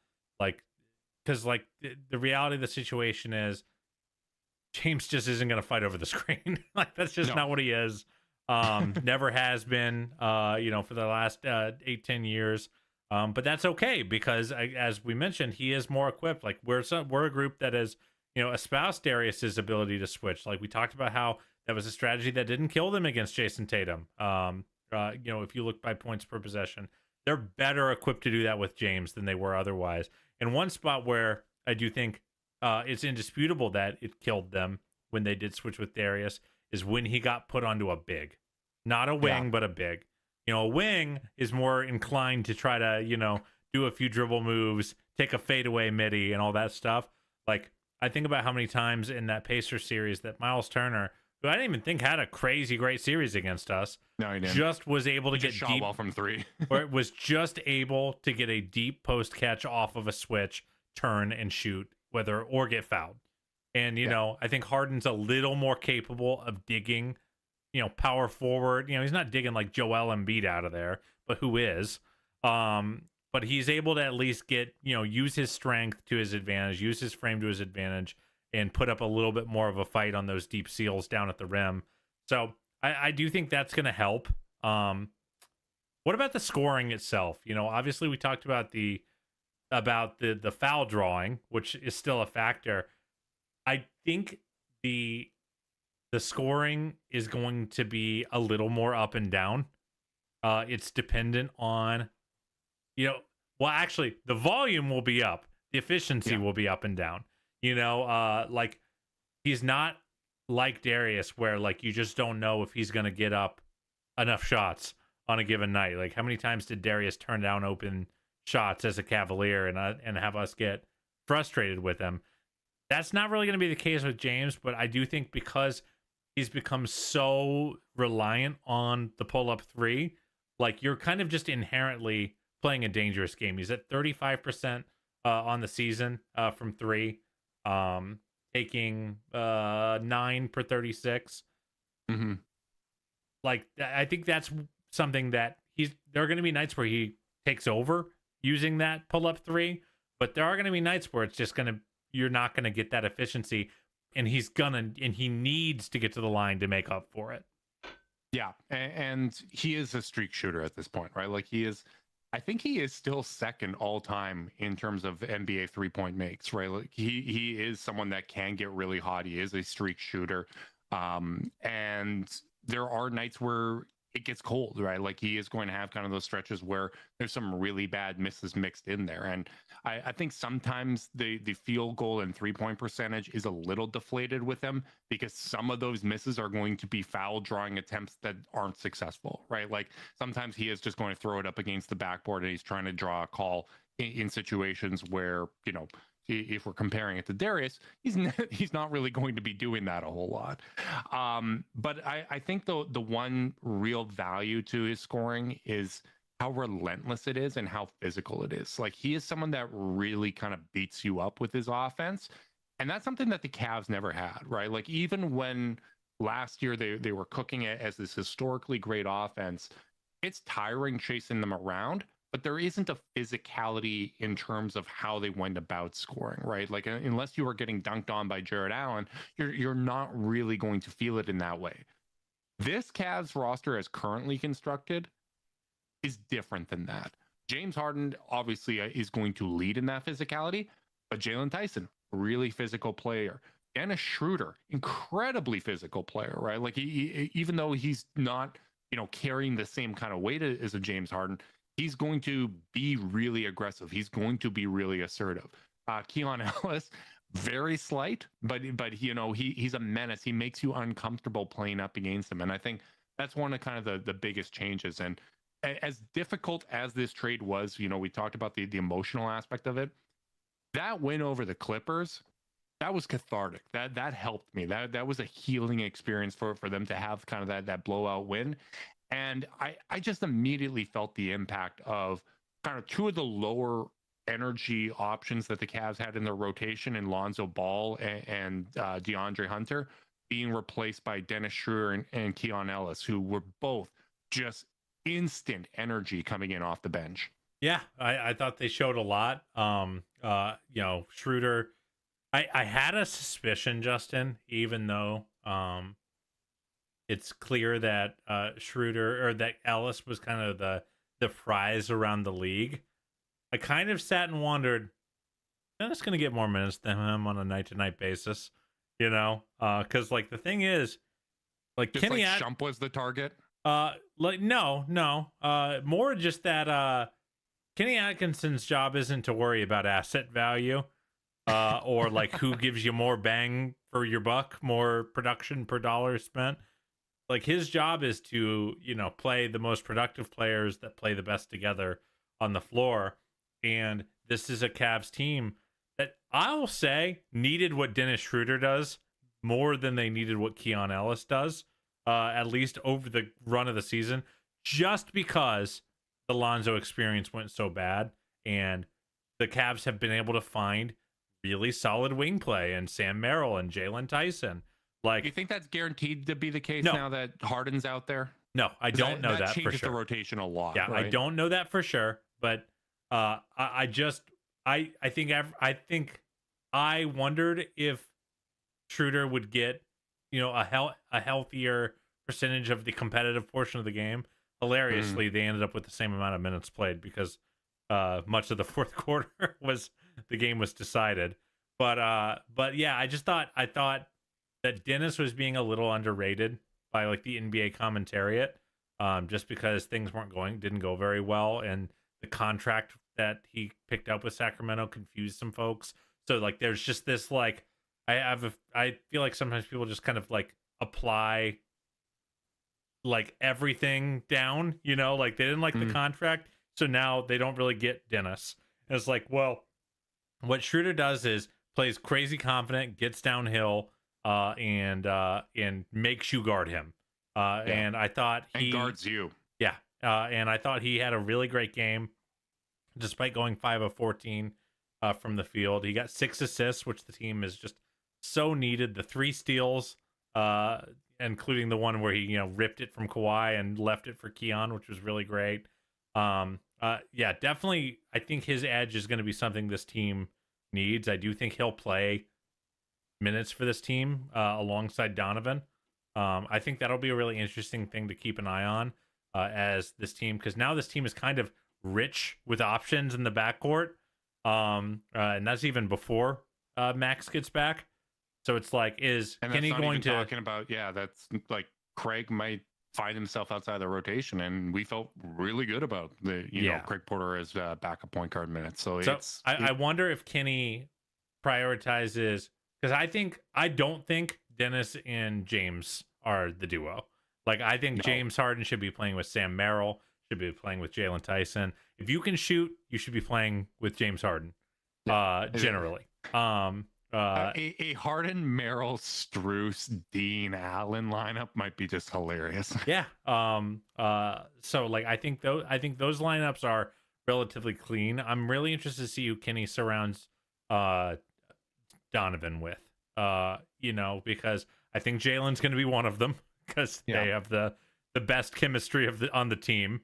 the reality of the situation is James just isn't going to fight over the screen. That's just not what he is. Never has been, for the last 8-10 years. But that's okay, because as we mentioned, he is more equipped. Like, we're a group that has, espoused Darius's ability to switch. Like, we talked about how that was a strategy that didn't kill them against Jason Tatum. If you look by points per possession, they're better equipped to do that with James than they were otherwise. And one spot where I do think it's indisputable that it killed them when they did switch with Darius is when he got put onto a big, not a wing, but a big. A wing is more inclined to try to, do a few dribble moves, take a fadeaway midi and all that stuff. Like, I think about how many times in that Pacers series that Miles Turner, who I didn't even think had a crazy great series against us, no, he didn't. Just was able to get shot deep well from three. or it was just able to get a deep post catch off of a switch, turn and shoot, or get fouled. And, I think Harden's a little more capable of digging, power forward. He's not digging like Joel Embiid out of there, but who is? But he's able to at least get, use his strength to his advantage, use his frame to his advantage, and put up a little bit more of a fight on those deep seals down at the rim. So I do think that's going to help. What about the scoring itself? Obviously we talked about the foul drawing, which is still a factor. I think the scoring is going to be a little more up and down. It's dependent on, actually the volume will be up. The efficiency will be up and down. Like, he's not like Darius where like you just don't know if he's going to get up enough shots on a given night. Like, how many times did Darius turn down open shots as a Cavalier and have us get frustrated with him? That's not really going to be the case with James, but I do think because he's become so reliant on the pull-up three, like, you're kind of just inherently playing a dangerous game. He's at 35% on the season from three, taking 9 per 36. Mm-hmm. Like, I think that's something that there are going to be nights where he takes over using that pull-up three, but there are going to be nights where it's just you're not going to get that efficiency, and he needs to get to the line to make up for it. Yeah, and he is a streak shooter at this point, right? Like, I think he is still second all time in terms of NBA 3-point makes, right? Like, he is someone that can get really hot. He is a streak shooter. And there are nights where it gets cold, right? Like, he is going to have kind of those stretches where there's some really bad misses mixed in there. And I think sometimes the field goal and 3-point percentage is a little deflated with him, because some of those misses are going to be foul drawing attempts that aren't successful, right? Like, sometimes he is just going to throw it up against the backboard and he's trying to draw a call in situations where, if we're comparing it to Darius, he's not really going to be doing that a whole lot. But I think the one real value to his scoring is how relentless it is and how physical it is. Like, he is someone that really kind of beats you up with his offense. And that's something that the Cavs never had, right? Like, even when last year they were cooking it as this historically great offense, it's tiring chasing them around. but there isn't a physicality in terms of how they went about scoring, right? Like unless you are getting dunked on by Jared Allen, you're not really going to feel it in that way. This Cavs roster as currently constructed is different than that. James Harden obviously is going to lead in that physicality, but Jalen Tyson, really physical player. Dennis Schroeder, incredibly physical player, right? Like he even though he's not, carrying the same kind of weight as a James Harden, he's going to be really aggressive. He's going to be really assertive. Keon Ellis, very slight, but he's a menace. He makes you uncomfortable playing up against him, and I think that's one of kind of the biggest changes. And as difficult as this trade was, we talked about the emotional aspect of it. That win over the Clippers, that was cathartic. That helped me. That was a healing experience for them to have kind of that blowout win. And I just immediately felt the impact of kind of two of the lower energy options that the Cavs had in their rotation in Lonzo Ball and DeAndre Hunter being replaced by Dennis Schroeder and Keon Ellis, who were both just instant energy coming in off the bench. Yeah, I thought they showed a lot. Schroeder, I had a suspicion, Justin, even though it's clear that Schroeder or that Ellis was kind of the prize around the league. I kind of sat and wondered, Dennis going to get more minutes than him on a night-to-night basis, because like the thing is, like just Kenny like Shump was the target. No. More just that Kenny Atkinson's job isn't to worry about asset value, or like who gives you more bang for your buck, more production per dollar spent. Like his job is to, play the most productive players that play the best together on the floor. And this is a Cavs team that I will say needed what Dennis Schroeder does more than they needed what Keon Ellis does. At least over the run of the season, just because the Lonzo experience went so bad, and the Cavs have been able to find really solid wing play and Sam Merrill and Jalen Tyson. Like, you think that's guaranteed to be the case No. now that Harden's out there? No, I don't know that for changes sure. the rotation a lot. Yeah, right? I don't know that for sure, but I think I wondered if Schroeder would get a healthier percentage of the competitive portion of the game. Hilariously, they ended up with the same amount of minutes played because much of the fourth quarter the game was decided. But yeah, I thought that Dennis was being a little underrated by like the NBA commentariat, just because things didn't go very well, and the contract that he picked up with Sacramento confused some folks. So like, there's just this like, I feel like sometimes people just kind of like apply like everything down, like they didn't like the contract, so now they don't really get Dennis. And it's like, well, what Schroeder does is plays crazy confident, gets downhill, and makes you guard him. And I thought he guards you. Yeah, and I thought he had a really great game, despite going 5 of 14 from the field. He got 6 assists, which the team is just so needed. The 3 steals, including the one where he ripped it from Kawhi and left it for Keon, which was really great. Yeah, definitely. I think his edge is going to be something this team needs. I do think he'll play minutes for this team alongside Donovan. I think that'll be a really interesting thing to keep an eye on as this team, because now this team is kind of rich with options in the backcourt, and that's even before Max gets back. So it's like, is Kenny going to talking about? Yeah, that's like Craig might find himself outside the rotation, and we felt really good about the Craig Porter as backup point guard minutes. So I wonder if Kenny prioritizes, because I don't think Dennis and James are the duo. Like, I think James Harden should be playing with Sam Merrill, should be playing with Jalen Tyson. If you can shoot, you should be playing with James Harden. Generally. A Harden, Merrill, Strus, Dean, Allen lineup might be just hilarious. Yeah. So like, I think those lineups are relatively clean. I'm really interested to see who Kenny surrounds Donovan with. Because I think Jalen's going to be one of them, because they have the best chemistry on the team.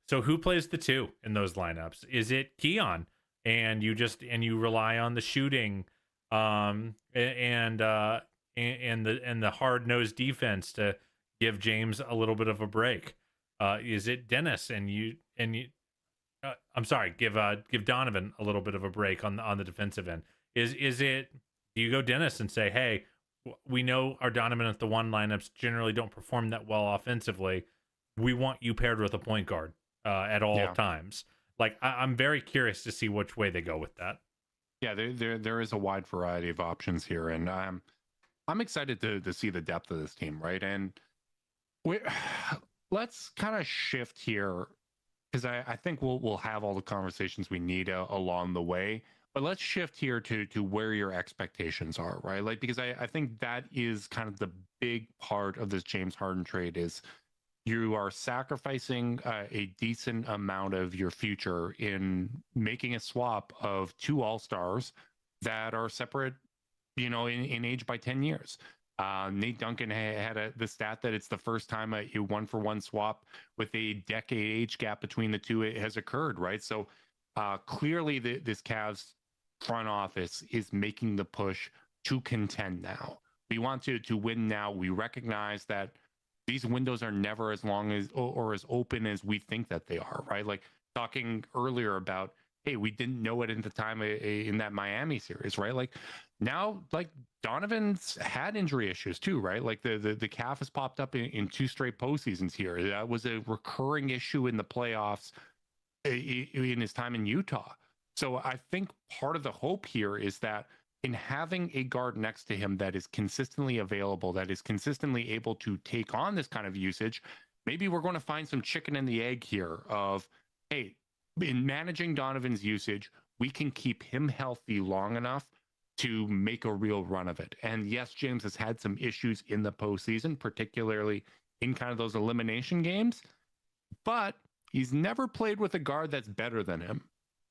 So who plays the two in those lineups? Is it Keon, and you rely on the shooting, and the hard-nosed defense to give James a little bit of a break? Is it Dennis I'm sorry, give Donovan a little bit of a break on the defensive end? Is it, do you go Dennis and say, hey, we know our Donovan at the one lineups generally don't perform that well offensively. We want you paired with a point guard at all times. Like, I'm very curious to see which way they go with that. Yeah, there is a wide variety of options here, and I'm excited to see the depth of this team, right? And let's kind of shift here, because I think we'll have all the conversations we need along the way. But let's shift here to where your expectations are, right? Like, because I think that is kind of the big part of this James Harden trade is you are sacrificing a decent amount of your future in making a swap of two all-stars that are separate, in age by 10 years. Nate Duncan had the stat that it's the first time a 1-for-1 swap with a decade age gap between the two has occurred, right? So clearly this Cavs front office is making the push to contend now. We want to win now. We recognize that these windows are never as long as or as open as we think that they are, right? Like talking earlier about, hey, we didn't know it at the time in that Miami series, right? Like now, like Donovan's had injury issues too, right? Like the calf has popped up in two straight postseasons here. That was a recurring issue in the playoffs in his time in Utah. So I think part of the hope here is that in having a guard next to him that is consistently available, that is consistently able to take on this kind of usage, maybe we're going to find some chicken and the egg here of, hey, in managing Donovan's usage, we can keep him healthy long enough to make a real run of it. And yes, James has had some issues in the postseason, particularly in kind of those elimination games, but he's never played with a guard that's better than him.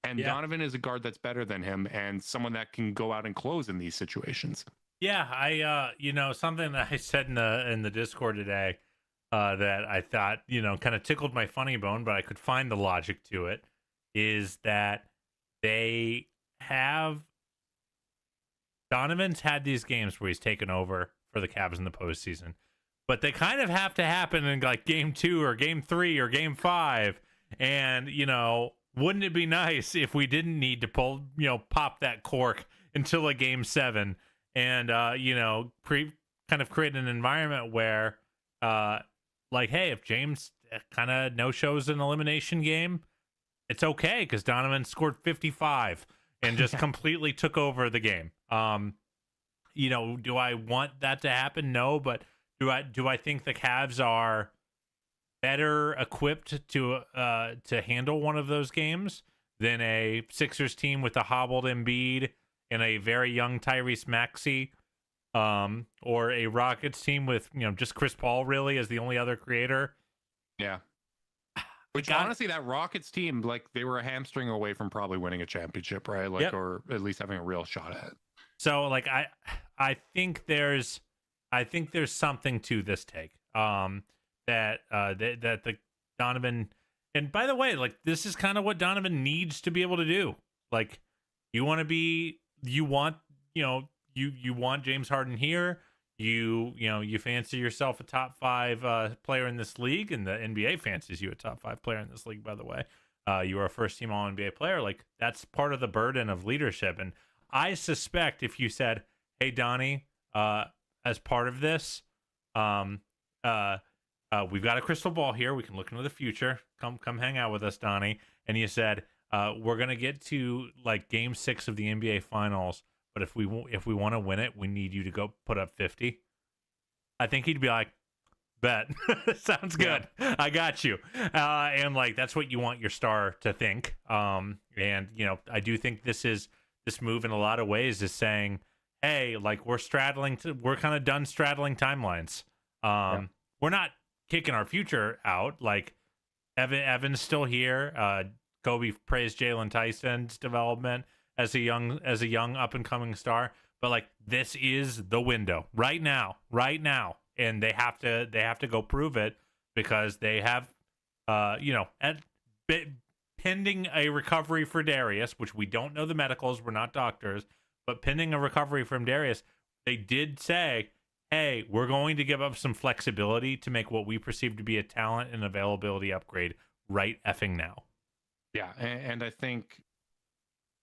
And Donovan is a guard that's better than him and someone that can go out and close in these situations. Yeah, I something that I said in the Discord today that I thought, kind of tickled my funny bone, but I could find the logic to it, is that Donovan's had these games where he's taken over for the Cavs in the postseason, but they kind of have to happen in like game 2 or game 3 or game 5. And, wouldn't it be nice if we didn't need to pop that cork until a game 7 and, kind of create an environment where, like, hey, if James kind of no-shows an elimination game, it's okay because Donovan scored 55 and just completely took over the game. Do I want that to happen? No, but do I think the Cavs are better equipped to handle one of those games than a Sixers team with a hobbled Embiid and a very young Tyrese Maxey, or a Rockets team with just Chris Paul really as the only other creator? Yeah. Which honestly, that Rockets team, like they were a hamstring away from probably winning a championship, right? Like, or at least having a real shot at it. So, like, I think there's something to this take. That the Donovan, and by the way, like this is kind of what Donovan needs to be able to do. Like, you want James Harden here. You fancy yourself a top 5 player in this league, and the NBA fancies you a top 5 player in this league. By the way, you are a first team All NBA player. Like, that's part of the burden of leadership. And I suspect if you said, "Hey, Donnie, as part of this, we've got a crystal ball here. We can look into the future. Come hang out with us, Donnie." And you said, "We're gonna get to like Game 6 of the NBA Finals, but if we want to win it, we need you to go put up 50." I think he'd be like, "Bet, sounds good. Yeah. I got you." And like that's what you want your star to think. And I do think this move in a lot of ways is saying, "Hey, like we're kind of done straddling timelines. We're not kicking our future out. Like Evan's still here. Kobe praised Jalen Tyson's development as a young up and coming star, but like this is the window right now, and they have to go prove it because they have pending a recovery for Darius, which we don't know the medicals, we're not doctors, but pending a recovery from Darius, they did say, hey, we're going to give up some flexibility to make what we perceive to be a talent and availability upgrade right effing now. Yeah, and I think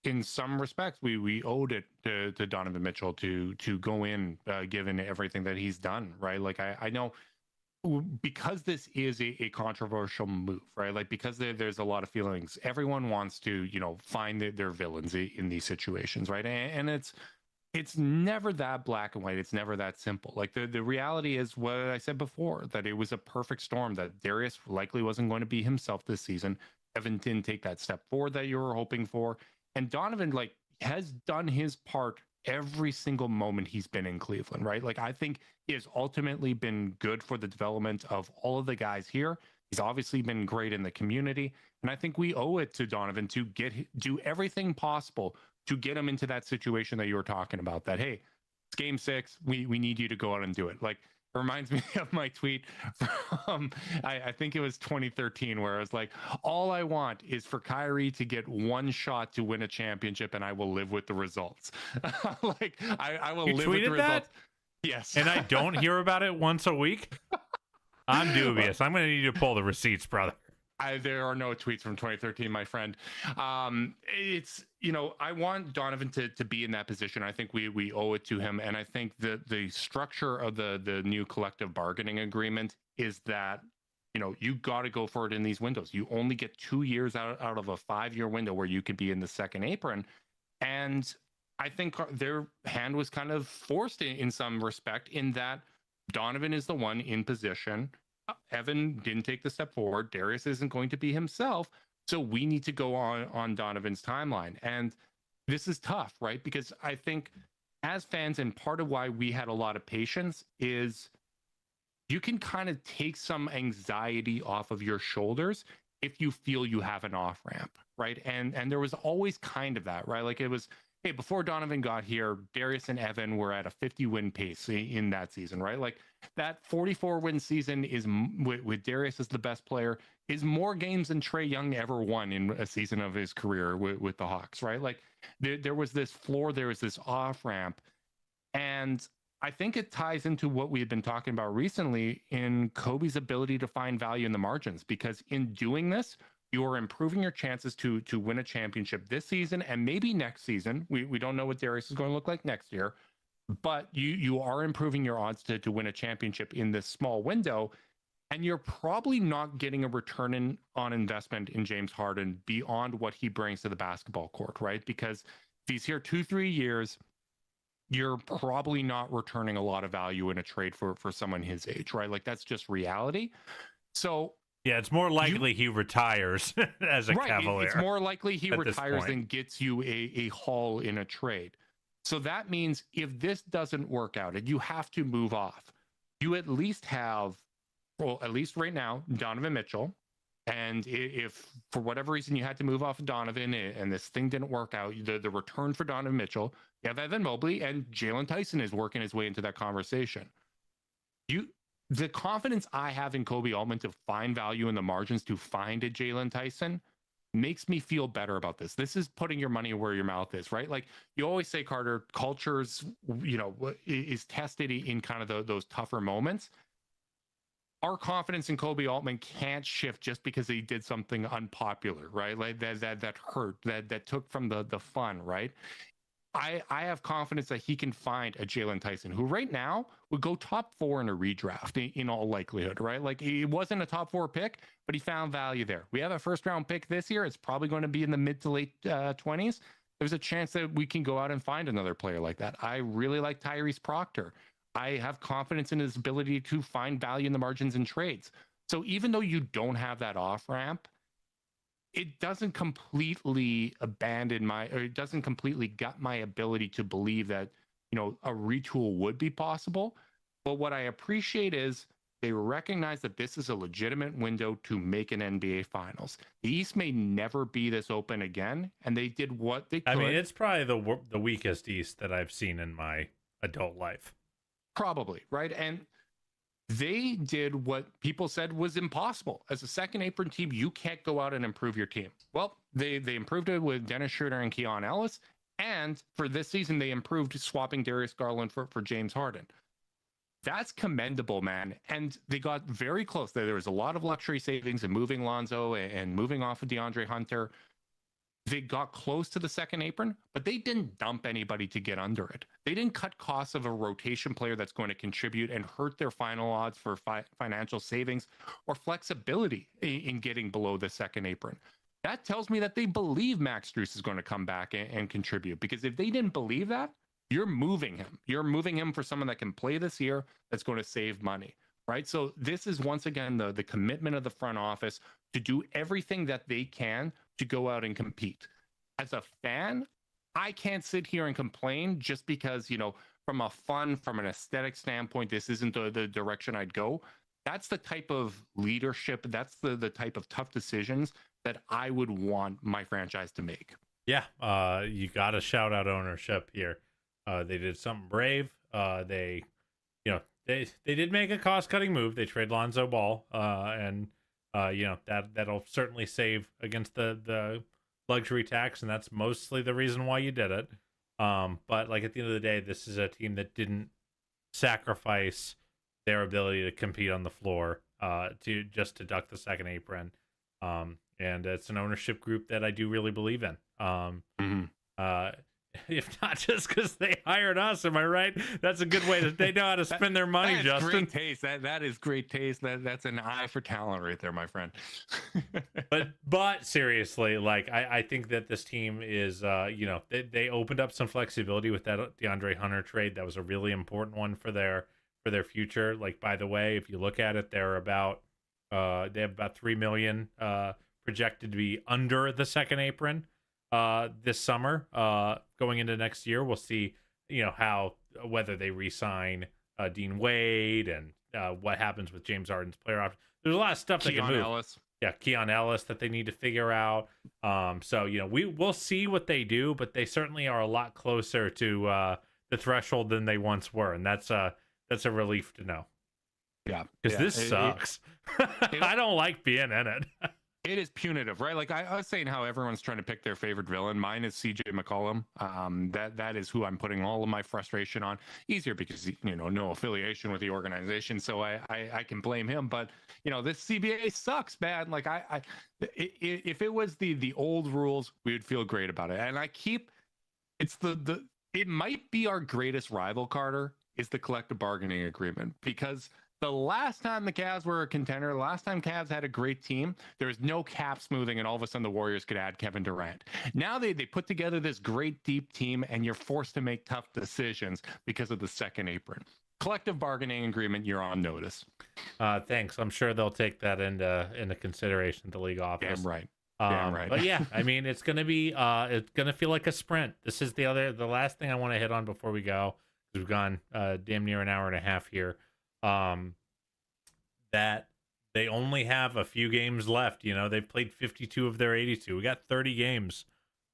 in some respects we owed it to Donovan Mitchell to go in, given everything that he's done, right? Like I know, because this is a controversial move, right? Like because there's a lot of feelings. Everyone wants to, find their villains in these situations, right? And it's never that black and white. It's never that simple. Like the reality is what I said before, that it was a perfect storm, that Darius likely wasn't going to be himself this season. Evan didn't take that step forward that you were hoping for. And Donovan has done his part every single moment he's been in Cleveland, right? Like I think he has ultimately been good for the development of all of the guys here. He's obviously been great in the community, and I think we owe it to Donovan to do everything possible to get him into that situation that you were talking about. That, hey, it's game 6, we need you to go out and do it. Like, it reminds me of my tweet from I think it was 2013, where I was like, all I want is for Kyrie to get one shot to win a championship, and I will live with the results. Like I will live with the results. Yes. And I don't hear about it once a week. I'm dubious. I'm going to need you to pull the receipts, brother. There are no tweets from 2013, my friend. It's, I want Donovan to be in that position. I think we owe it to him. And I think the structure of the new collective bargaining agreement is that, you got to go for it in these windows. You only get 2 years out of a 5-year window where you could be in the second apron. And I think their hand was kind of forced in some respect, in that Donovan is the one in position. Evan didn't take the step forward. Darius isn't going to be himself. So we need to go on Donovan's timeline. And this is tough, right? Because I think as fans, and part of why we had a lot of patience, is you can kind of take some anxiety off of your shoulders if you feel you have an off ramp, right? And there was always kind of that, right? Like it was, hey, before Donovan got here, Darius and Evan were at a 50-win pace in that season, right? Like that 44-win season is, with Darius as the best player, is more games than Trae Young ever won in a season of his career with the Hawks, right? Like there was this floor, there was this off ramp. And I think it ties into what we've been talking about recently in Kobe's ability to find value in the margins, because in doing this, you are improving your chances to win a championship this season and maybe next season. We don't know what Darius is going to look like next year, but you are improving your odds to win a championship in this small window. And you're probably not getting a return on investment in James Harden beyond what he brings to the basketball court, right? Because if he's here 2-3 years, you're probably not returning a lot of value in a trade for someone his age, right? Like that's just reality. So yeah, it's more likely he retires as a Cavalier. It's more likely he retires than gets you a haul in a trade. So that means if this doesn't work out and you have to move off, you at least have, well, at least right now, Donovan Mitchell. And if for whatever reason you had to move off of Donovan and this thing didn't work out, the return for Donovan Mitchell, you have Evan Mobley, and Jalen Tyson is working his way into that conversation. The confidence I have in Kobe Altman to find value in the margins, to find a Jalen Tyson, makes me feel better about this. This is putting your money where your mouth is, right? Like you always say, Carter, cultures, is tested in kind of those tougher moments. Our confidence in Kobe Altman can't shift just because he did something unpopular, right? Like that hurt, that took from the fun, right? I have confidence that he can find a Jalen Tyson, who right now would go top 4 in a redraft in all likelihood, right? Like he wasn't a top 4 pick, but he found value there. We have a first round pick this year. It's probably going to be in the mid to late 20s. There's a chance that we can go out and find another player like that. I really like Tyrese Proctor. I have confidence in his ability to find value in the margins and trades. So even though you don't have that off ramp, it doesn't completely it doesn't completely gut my ability to believe that, a retool would be possible. But what I appreciate is they recognize that this is a legitimate window to make an NBA Finals. The East may never be this open again, and they did what they could. I mean, it's probably the weakest East that I've seen in my adult life. Probably, right? And They did what people said was impossible. As a second apron team, you can't go out and improve your team. Well, they improved it with Dennis Schroeder and Keon Ellis. And for this season, they improved swapping Darius Garland for James Harden. That's commendable, man. And they got very close. There was a lot of luxury savings and moving Lonzo and moving off of DeAndre Hunter. They got close to the second apron, but they didn't dump anybody to get under it. They didn't cut costs of a rotation player that's going to contribute and hurt their final odds for financial savings or flexibility in getting below the second apron. That tells me that they believe Max Strus is going to come back and contribute, because if they didn't believe that, you're moving him. You're moving him for someone that can play this year that's going to save money, right? So this is, once again, the commitment of the front office to do everything that they can to go out and compete. As a fan, I can't sit here and complain just because, from an aesthetic standpoint, this isn't the direction I'd go. That's the type of leadership, that's the type of tough decisions that I would want my franchise to make. Yeah, you got to shout out ownership here. They did something brave. They did make a cost-cutting move. They trade Lonzo Ball, and that'll certainly save against the luxury tax, and that's mostly the reason why you did it. But like, at the end of the day, this is a team that didn't sacrifice their ability to compete on the floor to duck the second apron. And it's an ownership group that I do really believe in. If not just because they hired us, am I right? That's a good way they know how to spend their money, Justin. Great taste. That is great taste. That's an eye for talent right there, my friend. but seriously, like, I think that this team is, they opened up some flexibility with that DeAndre Hunter trade. That was a really important one for their future. Like, by the way, if you look at it, they have about $3 million projected to be under the second apron this summer. Going into next year, we'll see, whether they re-sign Dean Wade and what happens with James Harden's player option. There's a lot of stuff that can move. Ellis. Yeah, Keon Ellis that they need to figure out. So we'll see what they do, but they certainly are a lot closer to the threshold than they once were, and that's a relief to know. Yeah, because this sucks. I don't like being in it. It is punitive, right? Like, I was saying how everyone's trying to pick their favorite villain. Mine is CJ McCollum. That is who I'm putting all of my frustration on. Easier because, no affiliation with the organization, so I can blame him. But, this CBA sucks, man. Like, if it was the old rules, we would feel great about it. And it's it might be our greatest rival, Carter, is the collective bargaining agreement, because the last time the Cavs were a contender, the last time Cavs had a great team, there was no cap smoothing, and all of a sudden the Warriors could add Kevin Durant. Now they put together this great deep team, and you're forced to make tough decisions because of the second apron. Collective bargaining agreement, you're on notice. Thanks. I'm sure they'll take that into consideration at the league office. Damn right. Damn right. But yeah, I mean, it's gonna feel like a sprint. This is the last thing I want to hit on before we go. We've gone damn near an hour and a half here. That they only have a few games left. They've played 52 of their 82. We got 30 games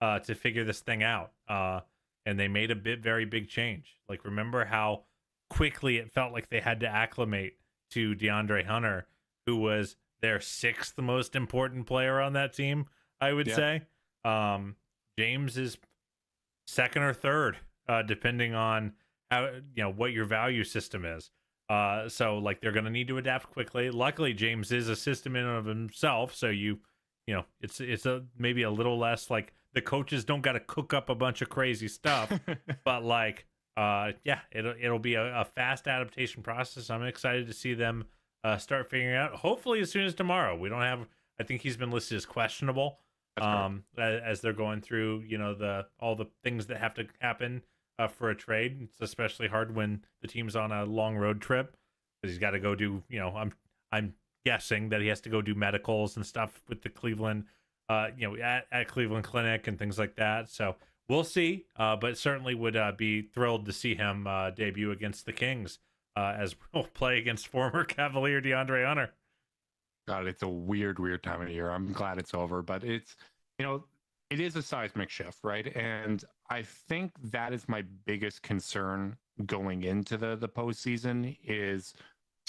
to figure this thing out. And they made a very big change. Like, remember how quickly it felt like they had to acclimate to DeAndre Hunter, who was their sixth most important player on that team, I would say. James is second or third, depending on how, what your value system is. So, like, they're going to need to adapt quickly. Luckily, James is a system in and of himself, so it's maybe a little less like the coaches don't got to cook up a bunch of crazy stuff, but like, it'll be a fast adaptation process. I'm excited to see them start figuring out. Hopefully, as soon as tomorrow. I think he's been listed as questionable as they're going through, all the things that have to happen. For a trade. It's especially hard when the team's on a long road trip, because he's got to go do, I'm guessing that he has to go do medicals and stuff with the Cleveland, at Cleveland Clinic and things like that. So we'll see, but certainly would be thrilled to see him debut against the Kings as we'll play against former Cavalier DeAndre Hunter. God, it's a weird time of year. I'm glad it's over, but it's, it is a seismic shift, right? And I think that is my biggest concern going into the postseason is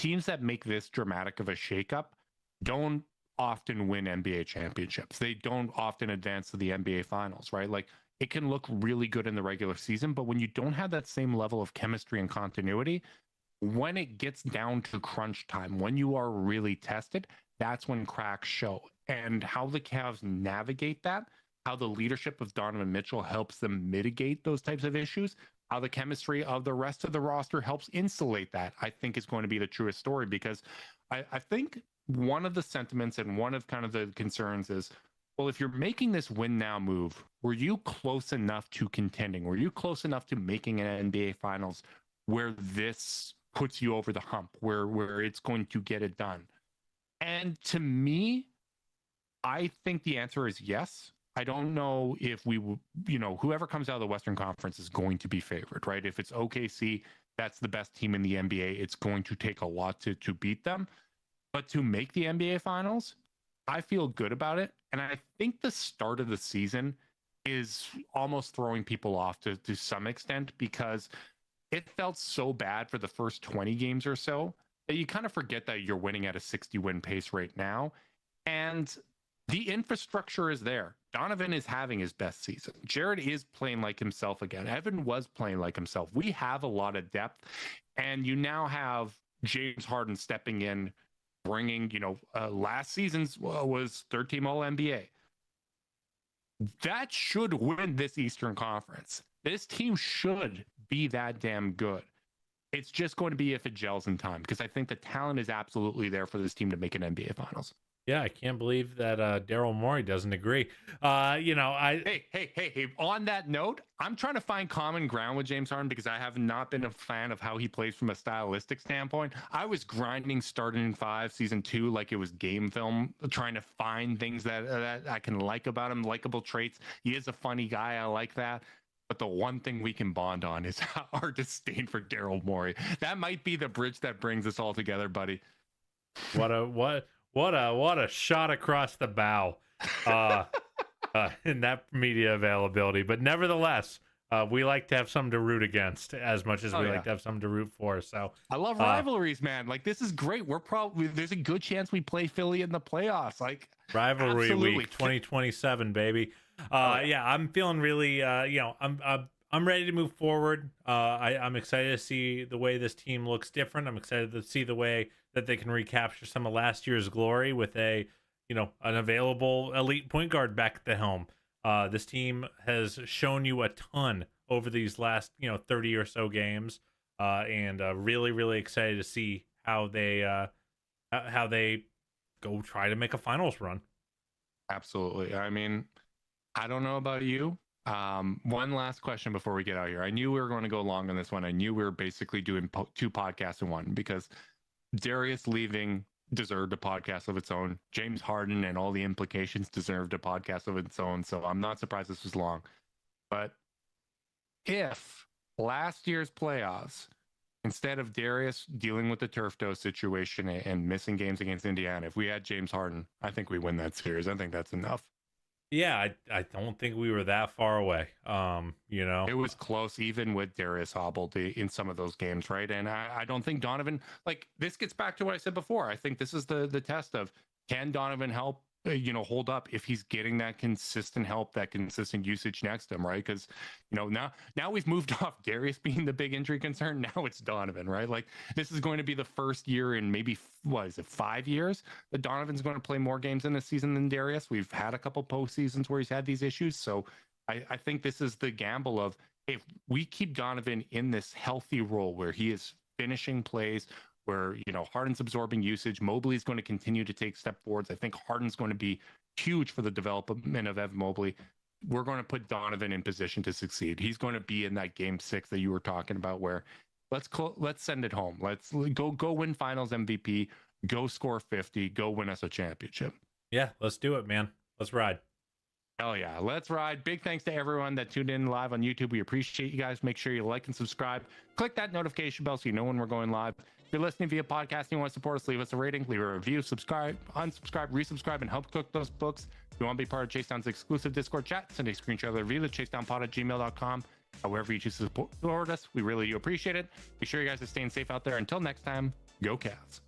teams that make this dramatic of a shakeup don't often win NBA championships. They don't often advance to the NBA finals, right? Like, it can look really good in the regular season, but when you don't have that same level of chemistry and continuity, when it gets down to crunch time, when you are really tested, that's when cracks show. And how the Cavs navigate that, how the leadership of Donovan Mitchell helps them mitigate those types of issues, how the chemistry of the rest of the roster helps insulate that, I think is going to be the truest story. Because I think one of the sentiments and one of kind of the concerns is, well, if you're making this win now move, were you close enough to contending? Were you close enough to making an NBA Finals where this puts you over the hump, where it's going to get it done? And to me, I think the answer is yes. I don't know if we, whoever comes out of the Western Conference is going to be favored, right? If it's OKC, that's the best team in the NBA. It's going to take a lot to beat them. But to make the NBA Finals, I feel good about it. And I think the start of the season is almost throwing people off to some extent, because it felt so bad for the first 20 games or so that you kind of forget that you're winning at a 60-win pace right now. And the infrastructure is there. Donovan is having his best season. Jared is playing like himself again. Evan was playing like himself. We have a lot of depth. And you now have James Harden stepping in, bringing, last season's was third team All NBA. That should win this Eastern Conference. This team should be that damn good. It's just going to be if it gels in time, because I think the talent is absolutely there for this team to make an NBA Finals. Yeah, I can't believe that Daryl Morey doesn't agree. Hey, on that note, I'm trying to find common ground with James Harden because I have not been a fan of how he plays from a stylistic standpoint. I was grinding starting in 5, season 2, like it was game film, trying to find things that I can like about him, likable traits. He is a funny guy. I like that. But the one thing we can bond on is our disdain for Daryl Morey. That might be the bridge that brings us all together, buddy. What a shot across the bow in that media availability. But nevertheless, we like to have something to root against as much as we like to have something to root for. So I love rivalries, man. Like, this is great. There's a good chance we play Philly in the playoffs. Like, rivalry absolutely. week 2027, baby. Yeah, I'm feeling really I'm ready to move forward. I'm excited to see the way this team looks different. I'm excited to see the way that they can recapture some of last year's glory with an available elite point guard back at the helm. This team has shown you a ton over these last 30 or so games, and really, really excited to see how they go try to make a finals run. Absolutely. I mean, I don't know about you. One last question before we get out here. I knew we were going to go long on this one. I knew we were basically doing 2 podcasts in one, because Darius leaving deserved a podcast of its own. James Harden and all the implications deserved a podcast of its own. So I'm not surprised this was long. But if last year's playoffs, instead of Darius dealing with the turf toe situation and missing games against Indiana, if we had James Harden, I think we win that series. I think that's enough. Yeah, I don't think we were that far away. It was close, even with Darius hobbled in some of those games, right? And I don't think Donovan, like, this gets back to what I said before. I think this is the test of, can Donovan help, hold up if he's getting that consistent help, that consistent usage next to him, right? Because, now we've moved off Darius being the big injury concern. Now it's Donovan, right? Like, this is going to be the first year in maybe, 5 years that Donovan's going to play more games in this season than Darius. We've had a couple postseasons where he's had these issues. So I think this is the gamble of, if we keep Donovan in this healthy role where he is finishing plays, where, Harden's absorbing usage, Mobley's going to continue to take step forwards. I think Harden's going to be huge for the development of Evan Mobley. We're going to put Donovan in position to succeed. He's going to be in that game 6 that you were talking about, where let's send it home. Let's go win finals MVP, go score 50, go win us a championship. Yeah, let's do it, man. Let's ride. Oh yeah, let's ride. Big thanks to everyone that tuned in live on YouTube. We appreciate you guys. Make sure you like and subscribe. Click that notification bell so you know when we're going live. If you're listening via podcast and you want to support us, leave us a rating, leave a review, subscribe, unsubscribe, resubscribe, and help cook those books. If you want to be part of Chasedown's exclusive Discord chat, send a screenshot of the review to chasedownpod@gmail.com. However you choose to support us, we really do appreciate it. Be sure you guys are staying safe out there. Until next time, Go Cavs.